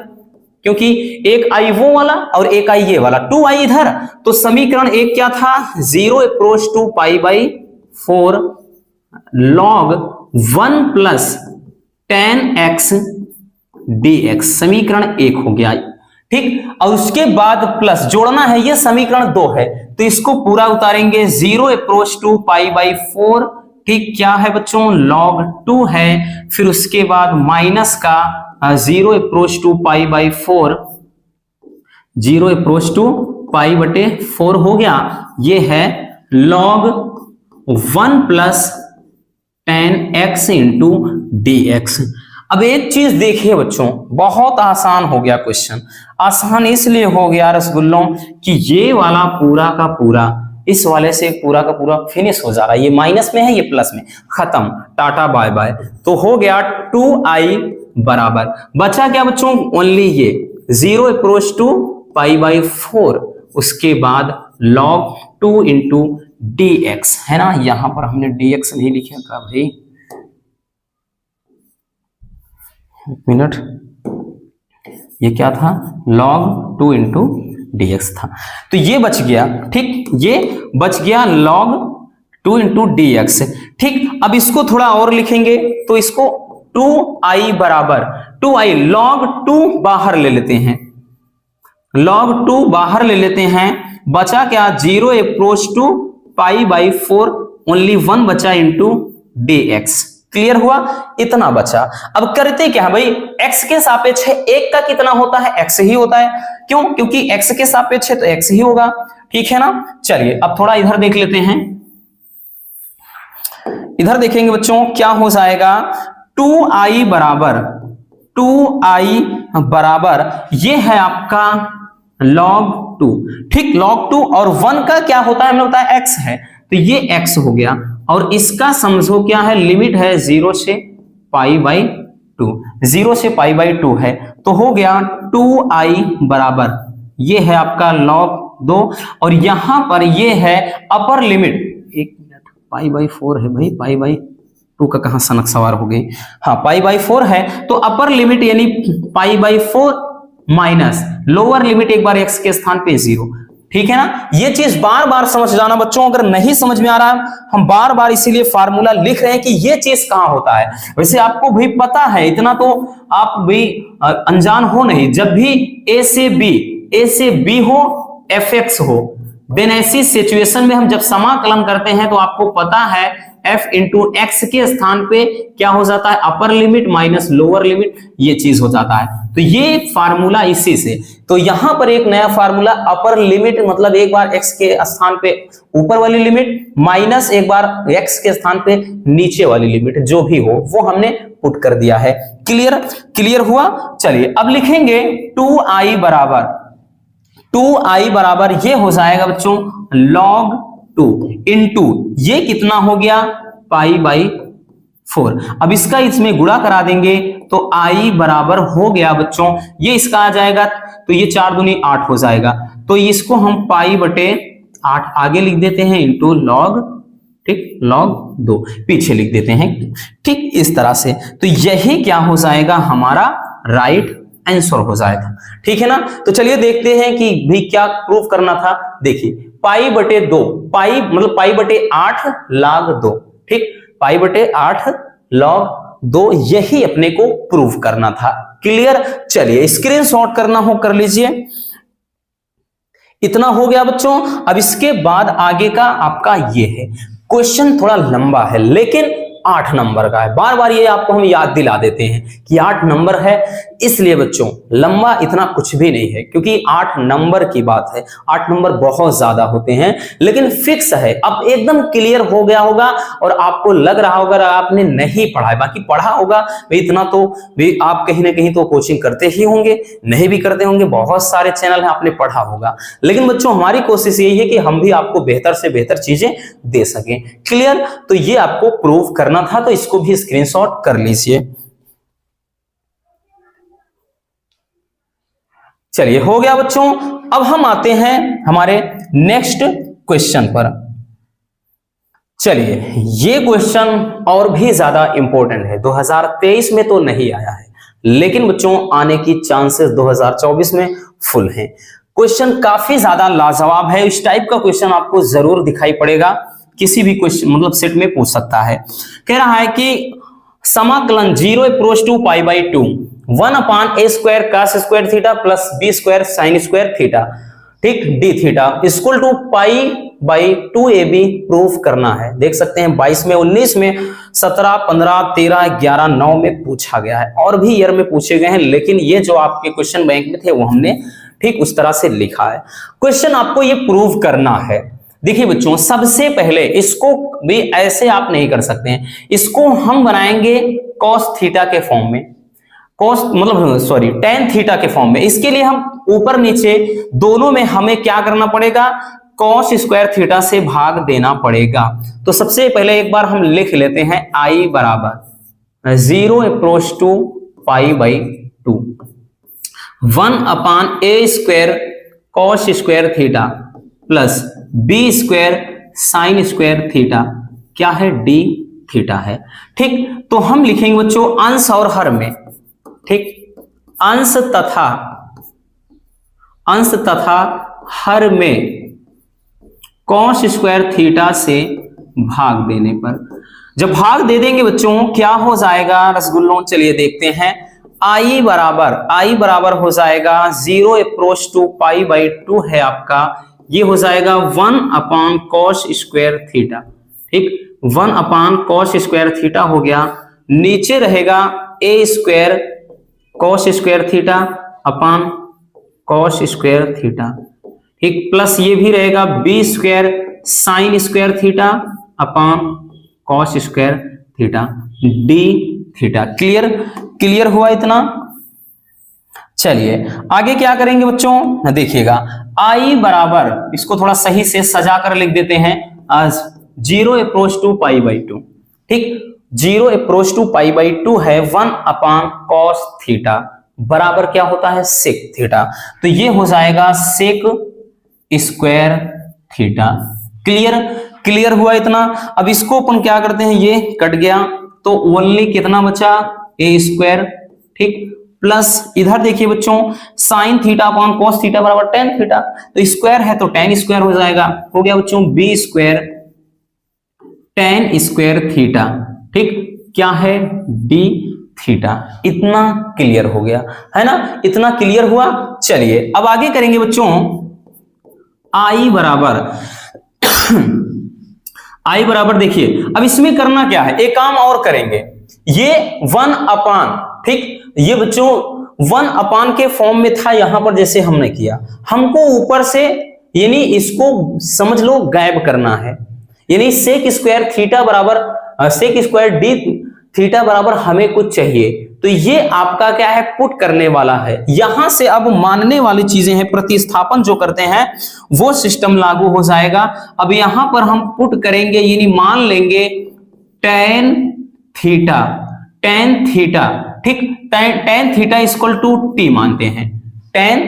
क्योंकि एक i वो वाला और एक i ये वाला, 2i इधर, तो समीकरण 1 क्या था, 0 approach to pi by 4 log 1 plus 10x dx, समीकरण 1 हो गया, ठीक। और उसके बाद प्लस जोड़ना है, ये समीकरण 2 है, तो इसको पूरा उतारेंगे, 0 अप्रोच टू पाई बाई 4, ठीक, क्या है बच्चों, log 2 है, फिर उसके बाद माइनस का 0 approach to pi by 4, 0 approach to pi बटे 4 हो गया, ये है log 1 plus 10x into dx। अब एक चीज देखिए बच्चों, बहुत आसान हो गया क्वेश्चन, आसान इसलिए हो गया रसगुल्लों कि ये वाला पूरा का पूरा इस वाले से पूरा का पूरा फिनिश हो जा रहा है, ये माइनस में है ये प्लस में, खत्म, टाटा बाय बाय। तो हो गया 2i बराबर, बचा क्या बच्चों, ओनली ये 0 अप्रोच टू पाई बाई 4, उसके बाद log 2 इंटू dx, है ना, यहां पर हमने dx नहीं लिखा था भाई, एक मिनट, ये क्या था, log 2 इंटू dx था, तो ये बच गया, ठीक, ये बच गया log 2 इंटू dx, ठीक। अब इसको थोड़ा और लिखेंगे तो इसको 2i बराबर 2i, log 2 बाहर ले लेते हैं, log 2 बाहर ले लेते हैं, बचा क्या, 0 अप्रोच टू π/4 ओनली 1 बचा इंटू dx। क्लियर हुआ? इतना बचा। अब करते क्या है भाई, x के सापेक्ष है, 1 का कितना होता है, x ही होता है। क्यों? क्योंकि x के सापेक्ष है तो x ही होगा। ठीक है ना? चलिए अब थोड़ा इधर देख लेते हैं। इधर देखेंगे बच्चों क्या हो जाएगा, 2i बराबर ये है आपका log 2। ठीक, log 2 और 1 का क्या होता है, हमें बताया x है, तो ये x हो गया। और इसका समझो क्या है, लिमिट है 0 से π/2, 0 से π/2 है, तो हो गया 2i बराबर ये है आपका log 2 और यहां पर ये है अपर लिमिट, एक मिनट, π/4 है भाई, π/2 का कहां सनक सवार हो गई, हाँ π/4 है, तो अपर लिमिट यानी π/4 माइनस लोअर लिमिट एक बार x के स्थान पे 0। ठीक है ना? ये चीज बार बार समझ जाना बच्चों, अगर नहीं समझ में आ रहा है हम बार बार इसीलिए फार्मूला लिख रहे हैं कि ये चीज कहां होता है। वैसे आपको भी पता है, इतना तो आप भी अनजान हो नहीं, जब भी a से b हो, fx हो, देन ऐसी सिचुएशन में हम जब समाकलन करते हैं तो आपको पता है f इंटू एक्स के स्थान पे क्या हो जाता है, upper limit minus lower limit, ये चीज हो जाता है। तो ये फार्मूला इसी से, तो यहां पर एक नया फार्मूला, अपर लिमिट मतलब एक बार x के स्थान पे ऊपर वाली लिमिट माइनस एक बार x के स्थान पे नीचे वाली लिमिट, जो भी हो वो हमने पुट कर दिया है। क्लियर हुआ? चलिए अब लिखेंगे 2i बराबर ये हो जाएगा बच्चों log 2 इंटू ये कितना हो गया, π/4। अब इसका इसमें गुणा करा देंगे तो i बराबर हो गया बच्चों, ये इसका आ जाएगा, तो ये 4 दूनी 8 हो जाएगा, तो इसको हम π/8 आगे लिख देते हैं इंटू log, ठीक, log 2 पीछे लिख देते हैं। ठीक, इस तरह से, तो यही क्या हो जाएगा, हमारा राइट आंसर हो जाएगा। ठीक है ना? तो चलिए देखते हैं कि भी क्या प्रूफ करना था। देखिए π/2, पाई मतलब π/8 log 2, ठीक, π/8 log 2, यही अपने को प्रूव करना था। क्लियर? चलिए स्क्रीनशॉट करना हो कर लीजिए। इतना हो गया बच्चों। अब इसके बाद आगे का आपका ये है, क्वेश्चन थोड़ा लंबा है लेकिन 8 नंबर का है। बार बार ये आपको हम याद दिला देते हैं कि 8 नंबर है, इसलिए बच्चों लंबा इतना कुछ भी नहीं है, क्योंकि 8 नंबर की बात है, 8 नंबर बहुत ज्यादा होते हैं लेकिन फिक्स है। अब एकदम क्लियर हो गया होगा और आपको लग रहा होगा आपने नहीं पढ़ा है, बाकी पढ़ा होगा भाई, इतना तो भी आप कहीं ना कहीं तो कोचिंग करते ही होंगे, नहीं भी करते होंगे, बहुत सारे चैनल है आपने पढ़ा होगा। लेकिन बच्चों हमारी कोशिश यही है कि हम भी आपको बेहतर से बेहतर चीजें दे सकें। क्लियर? तो ये आपको प्रूव करना था, तो इसको भी स्क्रीनशॉट कर लीजिए। चलिए हो गया बच्चों। अब हम आते हैं हमारे नेक्स्ट क्वेश्चन पर। चलिए ये क्वेश्चन और भी ज्यादा इंपॉर्टेंट है, 2023 में तो नहीं आया है लेकिन बच्चों आने की चांसेस 2024 में फुल हैं। क्वेश्चन काफी ज्यादा लाजवाब है, इस टाइप का क्वेश्चन आपको जरूर दिखाई पड़ेगा, किसी भी क्वेश्चन मतलब सेट में पूछ सकता है। कह रहा है कि समाकलन 0 approach to π/2 1/a² cos² theta plus b² sin² theta, ठीक, d theta equal to π/2ab proof करना है। देख सकते हैं 22 में, 19 में, 17, 15, 13, 11, 9 में पूछा गया है, और भी ईयर में पूछे गए हैं, लेकिन ये जो आपके क्वेश्चन बैंक में थे वो हमने ठीक उस तरह से लिखा है। क्वेश्चन आपको ये प्रूव करना है। देखिए बच्चों सबसे पहले इसको भी ऐसे आप नहीं कर सकते हैं, इसको हम बनाएंगे cos थीटा के फॉर्म में, tan थीटा के फॉर्म में। इसके लिए हम ऊपर नीचे दोनों में हमें क्या करना पड़ेगा, cos² थीटा से भाग देना पड़ेगा। तो सबसे पहले एक बार हम लिख लेते हैं i बराबर 0 approach to π/2 1/a² cos² theta plus b² sin² theta, क्या है, d थीटा है। ठीक, तो हम लिखेंगे बच्चों अंश और हर में, ठीक, अंश तथा हर में cos² थीटा से भाग देने पर, जब भाग दे देंगे बच्चों क्या हो जाएगा रसगुल्लों, चलिए देखते हैं। i बराबर हो जाएगा 0 अप्रोच टू π/2 है आपका, ये हो जाएगा 1/cos² थीटा। ठीक, 1/cos² थीटा हो गया। नीचे रहेगा a² cos² theta upon cos² theta. ठीक, प्लस ये भी रहेगा b² sin² theta upon cos² theta d theta. Clear हुआ इतना। चलिए आगे क्या करेंगे बच्चों, देखिएगा I बराबर, इसको थोड़ा सही से सजा कर लिख देते हैं आज 0 अप्रोच टू π/2। ठीक, 0 अप्रोच टू π/2 है 1/cos थीटा बराबर क्या होता है sec थीटा। तो ये हो जाएगा sec² थीटा। क्लियर हुआ इतना। अब इसको अपन क्या करते हैं, ये कट गया तो ओनली कितना बचा a²। ठीक, प्लस इधर देखिए बच्चों sine theta upon cos theta बराबर टेन थीटा, तो स्क्वायर है तो tan² हो जाएगा। हो गया बच्चों b² tan² थीटा। ठीक, क्या है d थीटा। इतना क्लियर हो गया है ना, इतना क्लियर हुआ। चलिए अब आगे करेंगे बच्चों I बराबर देखिए अब इसमें करना क्या है, एक काम और करेंगे। ये 1/, ठीक, ये बच्चों 1/ के फॉर्म में था यहां पर, जैसे हमने किया, हमको ऊपर से यानी इसको समझ लो गायब करना है, यानी sec² थीटा बराबर sec² d थीटा बराबर हमें कुछ चाहिए, तो ये आपका क्या है पुट करने वाला है। यहां से अब मानने वाली चीजें हैं, प्रतिस्थापन जो करते हैं वो सिस्टम लागू हो जाएगा। अब यहां पर हम पुट करेंगे, यानी मान लेंगे tan थीटा। ठीक, tan theta equal to t मानते हैं, tan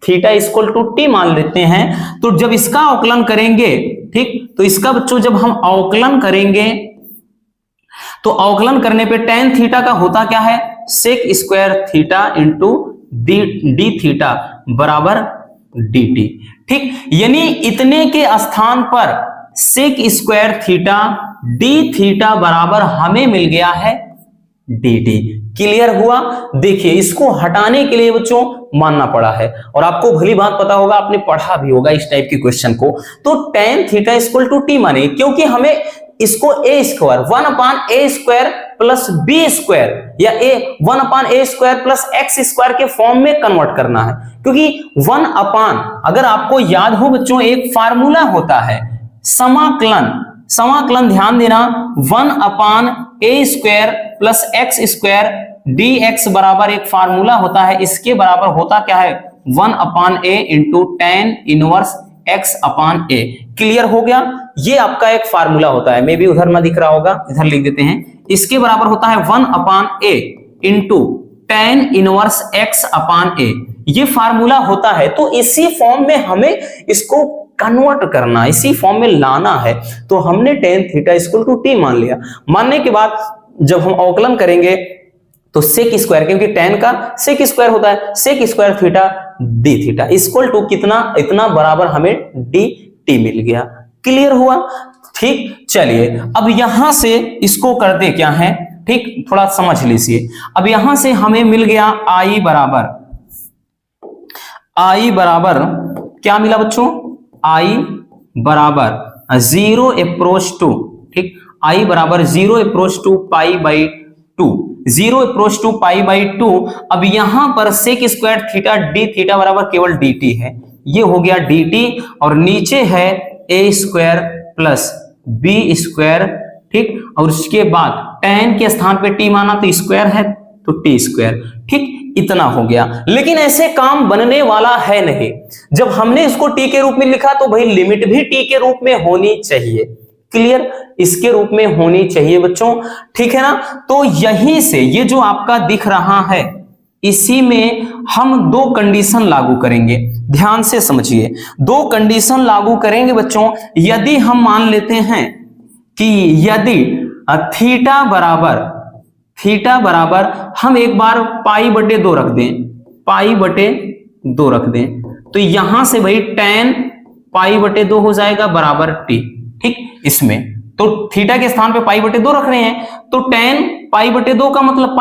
theta equal to t मान लेते हैं। तो जब इसका अवकलन करेंगे, ठीक, तो इसका बच्चों जब हम अवकलन करेंगे तो अवकलन करने पे tan थीटा का होता क्या है sec² theta into d theta बराबर dt। ठीक, यानी इतने के स्थान पर sec² थीटा d थीटा बराबर हमें मिल गया है dt। क्लियर हुआ। देखिए इसको हटाने के लिए बच्चों मानना पड़ा है, और आपको भली बात पता होगा, आपने पढ़ा भी होगा इस टाइप के क्वेश्चन को। तो tan theta equal to t माने, क्योंकि हमें इसको a² 1/a² प्लस b² या 1/a² प्लस x² के फॉर्म में कन्वर्ट करना है, क्योंकि 1/, अगर आपको याद हो बच्चों एक फार्मूला होता है समाकलन, ध्यान देना, 1/a² प्लस x² dx बराबर एक फार्मूला होता है, इसके बराबर होता क्या है 1/a into tan inverse x/a। Clear हो गया, ये आपका एक फार्मूला होता है, मे भी उधर ना दिख रहा होगा, इधर लिख देते हैं। इसके बराबर होता है 1/a into tan inverse x/a, ये फार्मूला होता है। तो इसी फॉर्म में हमें इसको कन्वर्ट करना, इसी फॉर्म में लाना है, तो हमने tan theta equal to t मान लिया। मानने के बाद जब हम अवकलन करेंगे तो sec², क्योंकि tan का sec² होता है, sec² theta d theta equal to कितना, इतना बराबर हमें dt मिल गया। क्लियर हुआ। ठीक, चलिए अब यहां से इसको करते क्या है, ठीक, थोड़ा समझ लीजिए। अब यहां से हमें मिल गया I बराबर क्या मिला बच्चों, I बराबर 0 अप्रोच टू, ठीक, I बराबर 0 अप्रोच टू π/2, 0 अप्रोच टू π/2। अब यहां पर sec² थीटा d थीटा बराबर केवल dt है, ये हो गया dt, और नीचे है a² प्लस b², ठीक, और उसके बाद tan के स्थान पे t माना तो स्क्वायर है तो t²। ठीक, इतना हो गया। लेकिन ऐसे काम बनने वाला है नहीं, जब हमने इसको t के रूप में लिखा तो भाई लिमिट भी t के रूप में होनी चाहिए। क्लियर, इसके रूप में होनी चाहिए बच्चों, ठीक है ना। तो यहीं से ये जो आपका दिख रहा है, इसी में हम दो कंडीशन लागू करेंगे, ध्यान से समझिए। दो कंडीशन लागू करेंगे बच्चों। यदि हम मान लेते हैं कि यदि थीटा बराबर हम एक बार π/2 रख दें, π/2 रख दें, तो यहां से भाई tan π/2 हो जाएगा बराबर t। ठीक, इसमें तो थीटा के स्थान पे π/2 रख रहे हैं, तो tan π/2 का मतलब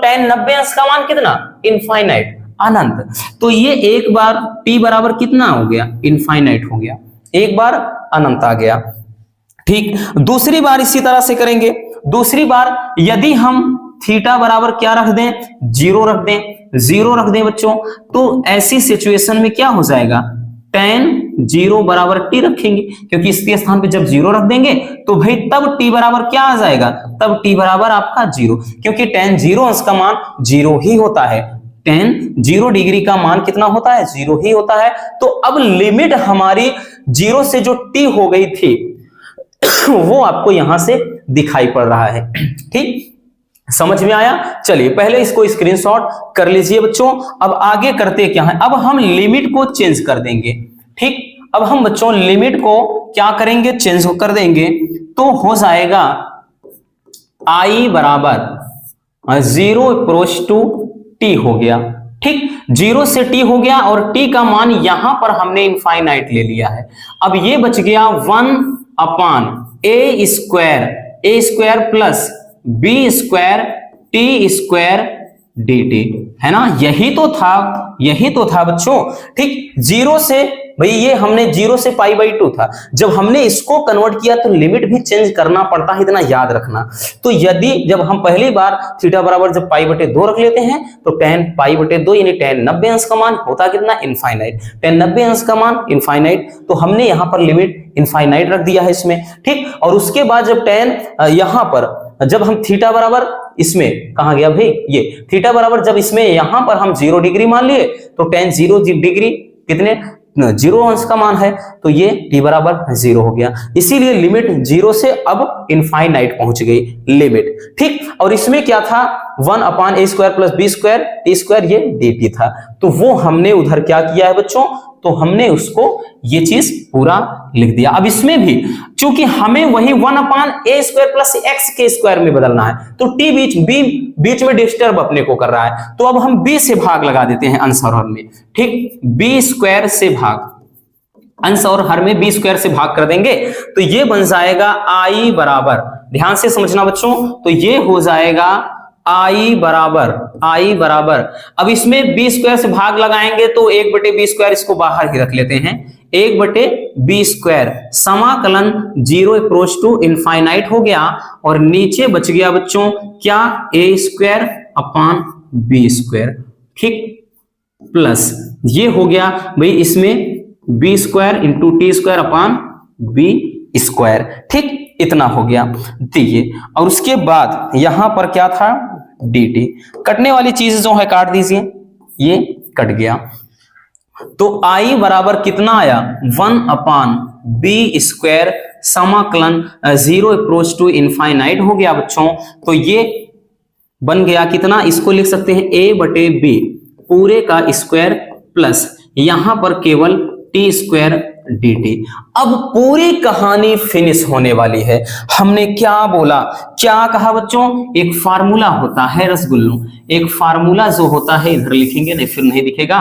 tan 90 अंश का मान कितना, इनफाइनाइट। अनंत। तो ये एक बार t बराबर कितना हो गया, इनफाइनाइट हो गया, एक बार अनंत आ गया। ठीक, दूसरी बार इसी तरह से करेंगे। दूसरी बार यदि हम थीटा बराबर क्या रख दें, जीरो रख दें, जीरो रख दें बच्चों, तो ऐसी सिचुएशन में क्या हो जाएगा, tan जीरो बराबर t रखेंगे, क्योंकि इसके स्थान पे जब जीरो रख देंगे तो भाई तब t बराबर क्या आ जाएगा, तब t बराबर आपका जीरो, क्योंकि tan जीरो अंश का मान जीरो ही होता है, tan जीरो डिग्री का मान कितना होता है, जीरो ही होता है। तो अब लिमिट हमारी जीरो से जो t हो गई थी वो आपको यहां से दिखाई पड़ रहा है। ठीक, समझ में आया। चलिए पहले इसको स्क्रीनशॉट कर लीजिए बच्चों। अब आगे करते क्या है, अब हम लिमिट को चेंज कर देंगे। ठीक, अब हम बच्चों लिमिट को क्या करेंगे, चेंज कर देंगे, तो हो जाएगा i बराबर जीरो अप्रोच टू t हो गया। ठीक, जीरो से t हो गया और t का मान यहां पर हमने इनफाइनाइट ले लिया है। अब ये बच गया 1 a square plus b square t square dt, है ना, यही तो था बच्चों। ठीक, जीरो से भाई ये हमने जीरो से पाई बाई 2 था, जब हमने इसको कन्वर्ट किया तो लिमिट भी चेंज करना पड़ता है, इतना याद रखना। तो यदि जब हम पहली बार थीटा बराबर जब पाई बटे 2 रख लेते हैं तो tan पाई बटे 2 यानी tan 90 अंश का मान होता कितना, इनफाइनाइट, tan 90 अंश का मान इनफाइनाइट, तो हमने यहाँ पर लिमिट इनफाइनाइट रख दिया है इसमें। ठीक, और उसके बाद जब tan यहाँ पर जब हम थीटा बराबर इसमें कहा गया भाई, ये थीटा बराबर जब इसमें यहां पर हम 0 डिग्री मान लिए तो tan 0 डिग्री कितने, जीरो अंश का मान है, तो ये t बराबर 0 हो गया। इसीलिए लिमिट 0 से अब इनफाइनाइट पहुंच गई लिमिट। ठीक, और इसमें क्या था, 1 a² plus b square t square, ये dt था, तो वो हमने उधर क्या किया है बच्चों, तो हमने उसको ये चीज पूरा लिख दिया। अब इसमें भी चूंकि हमें वही 1 a² प्लस x के स्क्वायर में बदलना है, तो t बीच में डिस्टर्ब अपने को कर रहा है, तो अब हम b से भाग लगा देते हैं अंश और हर में। ठीक, b स्क्वायर से भाग, अंश और हर में b स्क्वायर से भाग कर देंगे, तो ये बन जाएगा i बराबर, ध्यान से समझना बच्चों, तो ये हो जाएगा i बराबर, अब इसमें b स्क्वायर से भाग लगाएंगे तो 1/b स्क्वायर, इसको बाहर ही रख लेते हैं, 1/b स्क्वायर, समाकलन 0 अप्रोच टू इनफाइनाइट हो गया, और नीचे बच गया बच्चों क्या, a² अपान b स्क्वायर। ठीक, प्लस ये हो गया भाई इसमें b square into t square upon b square. ठीक, इतना हो गया, देखिए, और उसके बाद यहां पर क्या था, dt, कटने वाली चीज जो है काट दीजिए, ये कट गया, तो i बराबर कितना आया, 1/b स्क्वायर, समाकलन 0 अप्रोच टू इनफाइनाइट हो गया बच्चों। तो ये बन गया कितना, इसको लिख सकते हैं a/b पूरे का स्क्वायर प्लस यहां पर केवल t स्क्वायर dt। अब पूरी कहानी फिनिश होने वाली है। हमने क्या बोला, क्या कहा बच्चों, एक फार्मूला होता है रसगुल्लू, एक फार्मूला जो होता है, इधर लिखेंगे नहीं फिर नहीं दिखेगा,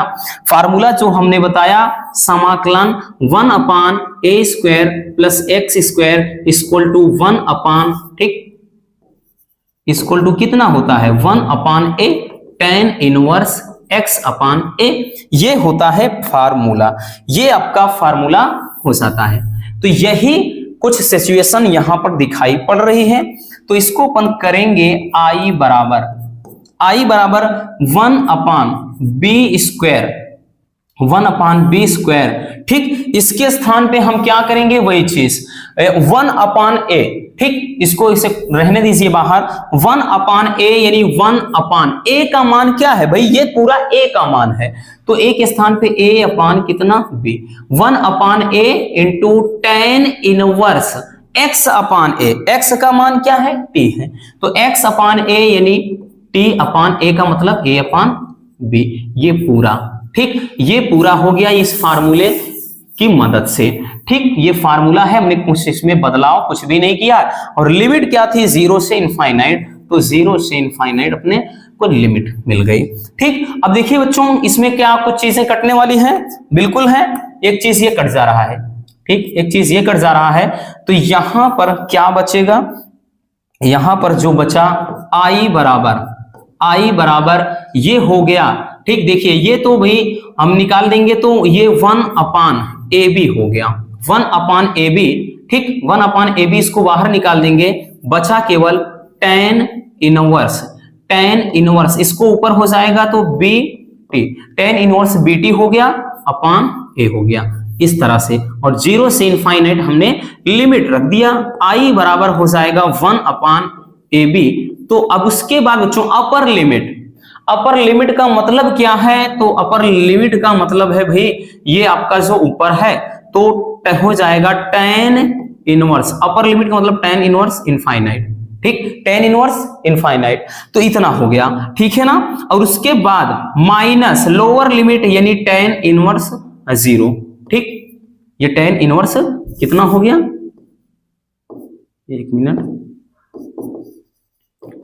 फार्मूला जो हमने बताया, समाकलन 1/a² plus x² equal to 1/, ठीक, इक्वल टू कितना होता है, 1/a tan इनवर्स x/a, ये होता है फार्मूला, ये आपका फार्मूला हो जाता है। तो यही कुछ सिचुएशन यहां पर दिखाई पड़ रही है, तो इसको अपन करेंगे i बराबर 1/b स्क्वायर, ठीक, इसके स्थान पे हम क्या करेंगे, वही चीज 1/a, ठीक, इसको इसे रहने दीजिए बाहर, 1/a यानी 1/a का मान क्या है भाई, ये पूरा a का मान है, तो a के स्थान पे a अपान कितना b, 1/a into tan inverse x/a, x का मान क्या है, t है, तो x/a यानी t/a का मतलब a/b, ये पूरा, ठीक, ये पूरा हो गया इस फार्मूले की मदद से। ठीक, ये फार्मूला है, हमने कुछ इसमें बदलाव कुछ भी नहीं किया, और लिमिट क्या थी, 0 से इनफाइनाइट, तो 0 से इनफाइनाइट अपने को लिमिट मिल गई। ठीक, अब देखिए बच्चों, इसमें क्या कुछ चीजें कटने वाली हैं, बिल्कुल है, एक चीज ये कट जा रहा है, ठीक, एक चीज ये कट जा रहा है, तो यहां पर क्या बचेगा, यहां पर जो बचा i बराबर ये हो गया ठीक, देखिए ये तो भाई हम निकाल देंगे तो ये 1/AB हो गया, 1/AB। ठीक, 1/AB इसको बाहर निकाल देंगे, बचा केवल tan इनवर्स, tan इनवर्स इसको ऊपर हो जाएगा तो BT, tan इनवर्स BT हो गया अपॉन A हो गया इस तरह से। और 0 से इनफाइनाइट हमने लिमिट रख दिया, I बराबर हो जाएगा 1/AB। तो अब उसके बाद बच्चों अपर लिमिट, अपर लिमिट का मतलब क्या है, तो अपर लिमिट का मतलब है भाई ये आपका जो ऊपर है तो हो जाएगा tan इनवर्स, अपर लिमिट का मतलब tan इनवर्स इनफाइनाइट। ठीक, tan इनवर्स इनफाइनाइट, तो इतना हो गया, ठीक है ना। और उसके बाद माइनस लोअर लिमिट यानी tan इनवर्स 0। ठीक, ये tan इनवर्स कितना हो गया, एक मिनट,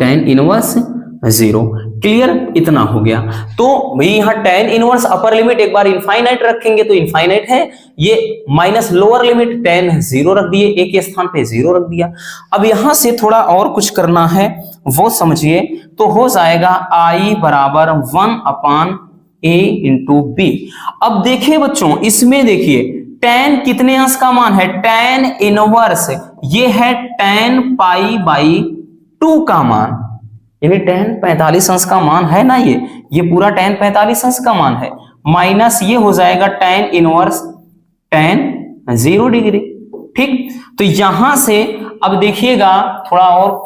tan इनवर्स 0, क्लियर, इतना हो गया। तो भाई यहाँ tan इनवर्स अपर लिमिट एक बार इनफाइनाइट रखेंगे तो इनफाइनाइट है, ये माइनस लोअर लिमिट tan 0 रख दिए, एक के स्थान पे 0 रख दिया। अब यहां से थोड़ा और कुछ करना है वो समझिए, तो हो जाएगा I बराबर 1/A इंटू B। अब देखिए बच्चों इसमें देखिए tan कितने अंश का मान है, tan इनवर्स ये है tan π/2 का मान, यानी tan 45 अंश का मान है ना, ये पूरा tan 45 अंश का मान है, माइनस ये हो जाएगा tan इनवर्स tan 0 डिग्री। ठीक, तो यहां से अब देखिएगा थोड़ा और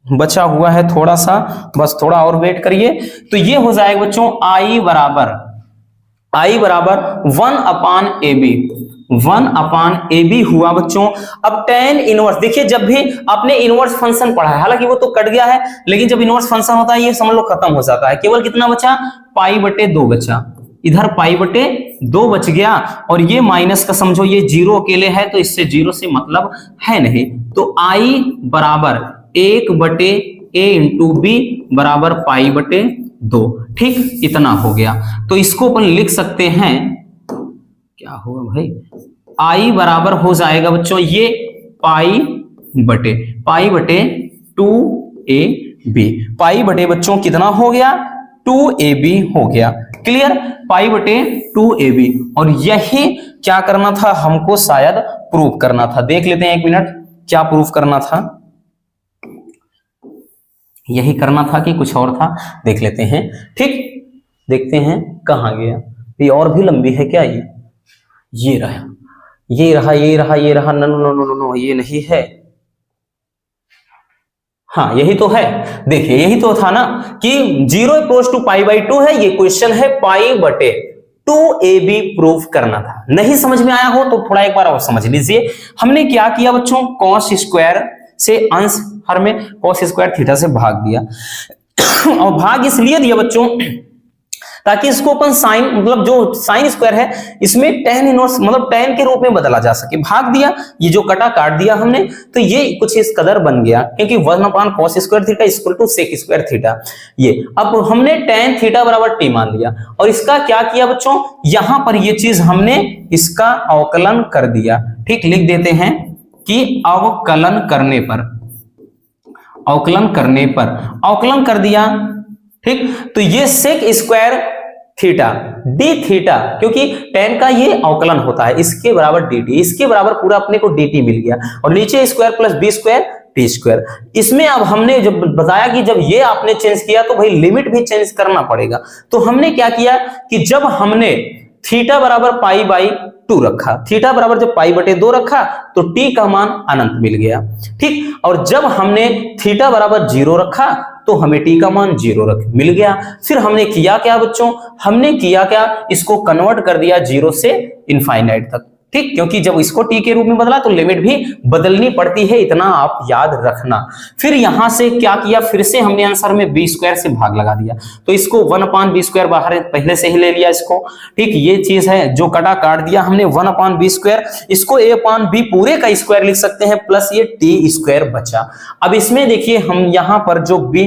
बचा हुआ है थोड़ा सा, बस थोड़ा और वेट करिए। तो ये हो जाएगा बच्चों I बराबर 1/AB, 1/AB हुआ बच्चों। अब tan इनवर्स देखिए, जब भी आपने इनवर्स फंक्शन पढ़ा है, हालांकि वो तो कट गया है, लेकिन जब इनवर्स फंक्शन होता है ये समझ लो खत्म हो जाता है, केवल कितना बचा, π/2 बचा, इधर π/2 बच गया। और ये माइनस का समझो, ये 0 अकेले है तो इससे 0 से मतलब है नहीं, तो I बराबर 1/A इंटू B बराबर π/2। ठीक, इतना हो गया। तो इसको अपन लिख सकते हैं, क्या होगा भाई, I बराबर हो जाएगा बच्चों ये π/2AB, π/ बच्चों कितना हो गया, 2AB हो गया, क्लियर, π/2AB। और यही क्या करना था हमको, शायद प्रूव करना था, देख लेते हैं एक मिनट क्या प्रूफ करना था, यही करना था कि कुछ और था, देख लेते हैं। ठीक, देखते हैं कहां गया, ये और भी लंबी है क्या, ये रहा, ये रहा, ये रहा, ये रहा, no no no no no, ये नहीं है, हाँ यही तो है, देखिए यही तो था ना कि 0 = π/2 है, ये क्वेश्चन है π/2AB प्रूफ करना था। नहीं समझ में आया हो तो थोड़ा एक बार और समझ लीजिए। हमने क्या किया बच्चों, cos स्क्वायर से अंश हर में cos स्क्वायर थीटा से भाग दिया और भाग इसलिए दिया बच्चों ताकि इसको अपन साइन, मतलब जो साइन स्क्वायर है इसमें tan इनवर्स मतलब tan के रूप में बदला जा सके, भाग दिया, ये जो कटा काट दिया हमने, तो ये कुछ इस कदर बन गया, क्योंकि 1/cos square theta equal to sec square theta. ये अब हमने tan थीटा बराबर t मान लिया और इसका क्या किया बच्चों, यहां पर ये चीज हमने इसका अवकलन कर दिया। ठीक, लिख देते हैं कि अवकलन करने पर, अवकलन करने पर अवकलन कर दिया। ठीक, तो ये sec square theta d theta, क्योंकि tan का ये अवकलन होता है, इसके बराबर dt, इसके बराबर पूरा अपने को dt मिल गया और नीचे square plus b square t square. इसमें अब हमने जब बताया कि जब ये आपने चेंज किया तो भाई लिमिट भी चेंज करना पड़ेगा, तो हमने क्या किया कि जब हमने थीटा बराबर π/2 रखा, थीटा बराबर जब π/2 रखा तो t का मान अनंत मिल गया। ठीक, और जब हमने थीटा बराबर 0 रखा तो हमें t का मान 0 मिल गया। फिर हमने किया क्या बच्चों, हमने किया क्या, इसको कन्वर्ट कर दिया 0 से इनफाइनाइट तक। ठीक, क्योंकि जब इसको t के रूप में बदला तो लिमिट भी बदलनी पड़ती है, इतना आप याद रखना। फिर यहां से क्या किया, फिर से हमने आंसर में b स्क्वायर से भाग लगा दिया, तो इसको 1/b स्क्वायर बाहर पहले से ही ले लिया इसको। ठीक, ये चीज है जो कटा काट दिया हमने 1/b स्क्वायर, इसको a/b पूरे का स्क्वायर लिख सकते हैं प्लस ये t स्क्वायर बचा। अब इसमें देखिए हम यहां पर जो b,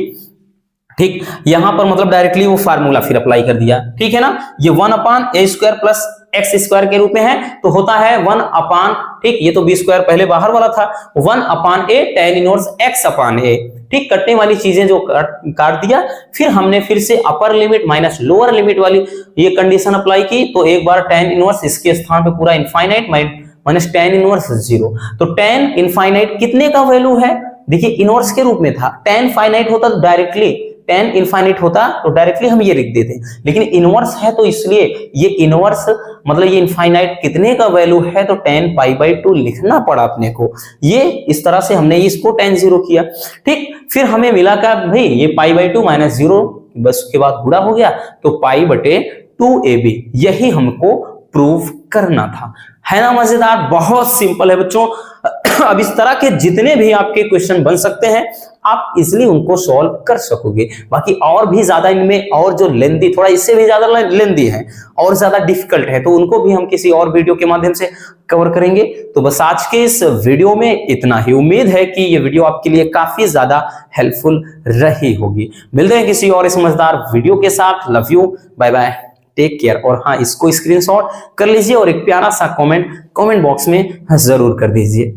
ठीक, यहां पर मतलब डायरेक्टली वो फार्मूला फिर अप्लाई कर दिया। ठीक है ना, ये 1/a square plus x square के रूप में है तो होता है 1 अपान, ठीक, ये तो बी स्क्वायर पहले बाहर वाला था, 1 अपान ए tan इनवर्स एक्स अपान ए, ठीक, कटने वाली चीजें जो काट दिया। फिर हमने फिर से upper limit minus lower limit वाली ये कंडीशन अप्लाई की, तो एक बार tan इनवर्स इसके स्थान पे पूरा इनफाइनाइट माइनस tan इनवर्स 0। तो tan इनफाइनाइट कितने का वैल्यू है, देखिए इनवर्स के रूप में था, tan फाइनाइट होता तो डायरेक्टली, tan इनफाइनाइट होता तो डायरेक्टली हम ये लिख देते, लेकिन इनवर्स है तो इसलिए ये इनवर्स मतलब ये इनफाइनाइट कितने का वैल्यू है तो tan π/2 लिखना पड़ा अपने को। ये इस तरह से हमने इसको tan 0 किया, ठीक। फिर हमें मिला क्या भाई, ये π/2 माइनस 0, बस उसके बाद गुणा हो गया तो π/2ab, यही हमको प्रूव करना था, है ना मजेदार, बहुत सिंपल है बच्चों। अब इस तरह के जितने भी आपके क्वेश्चन बन सकते हैं आप इजिली उनको सॉल्व कर सकोगे। बाकी और भी ज्यादा इनमें और जो लेंदी, थोड़ा इससे भी ज्यादा लेंदी है और ज्यादा डिफिकल्ट है, तो उनको भी हम किसी और वीडियो के माध्यम से कवर करेंगे। तो बस आज के इस वीडियो में इतना ही। उम्मीद है कि ये वीडियो आपके लिए काफी ज्यादा हेल्पफुल रही होगी। मिलते हैं किसी और समझदार वीडियो के साथ। Love you, bye bye, take care. और हाँ, इसको स्क्रीनशॉट कर लीजिए और एक प्यारा सा कमेंट बॉक्स में जरूर कर दीजिए।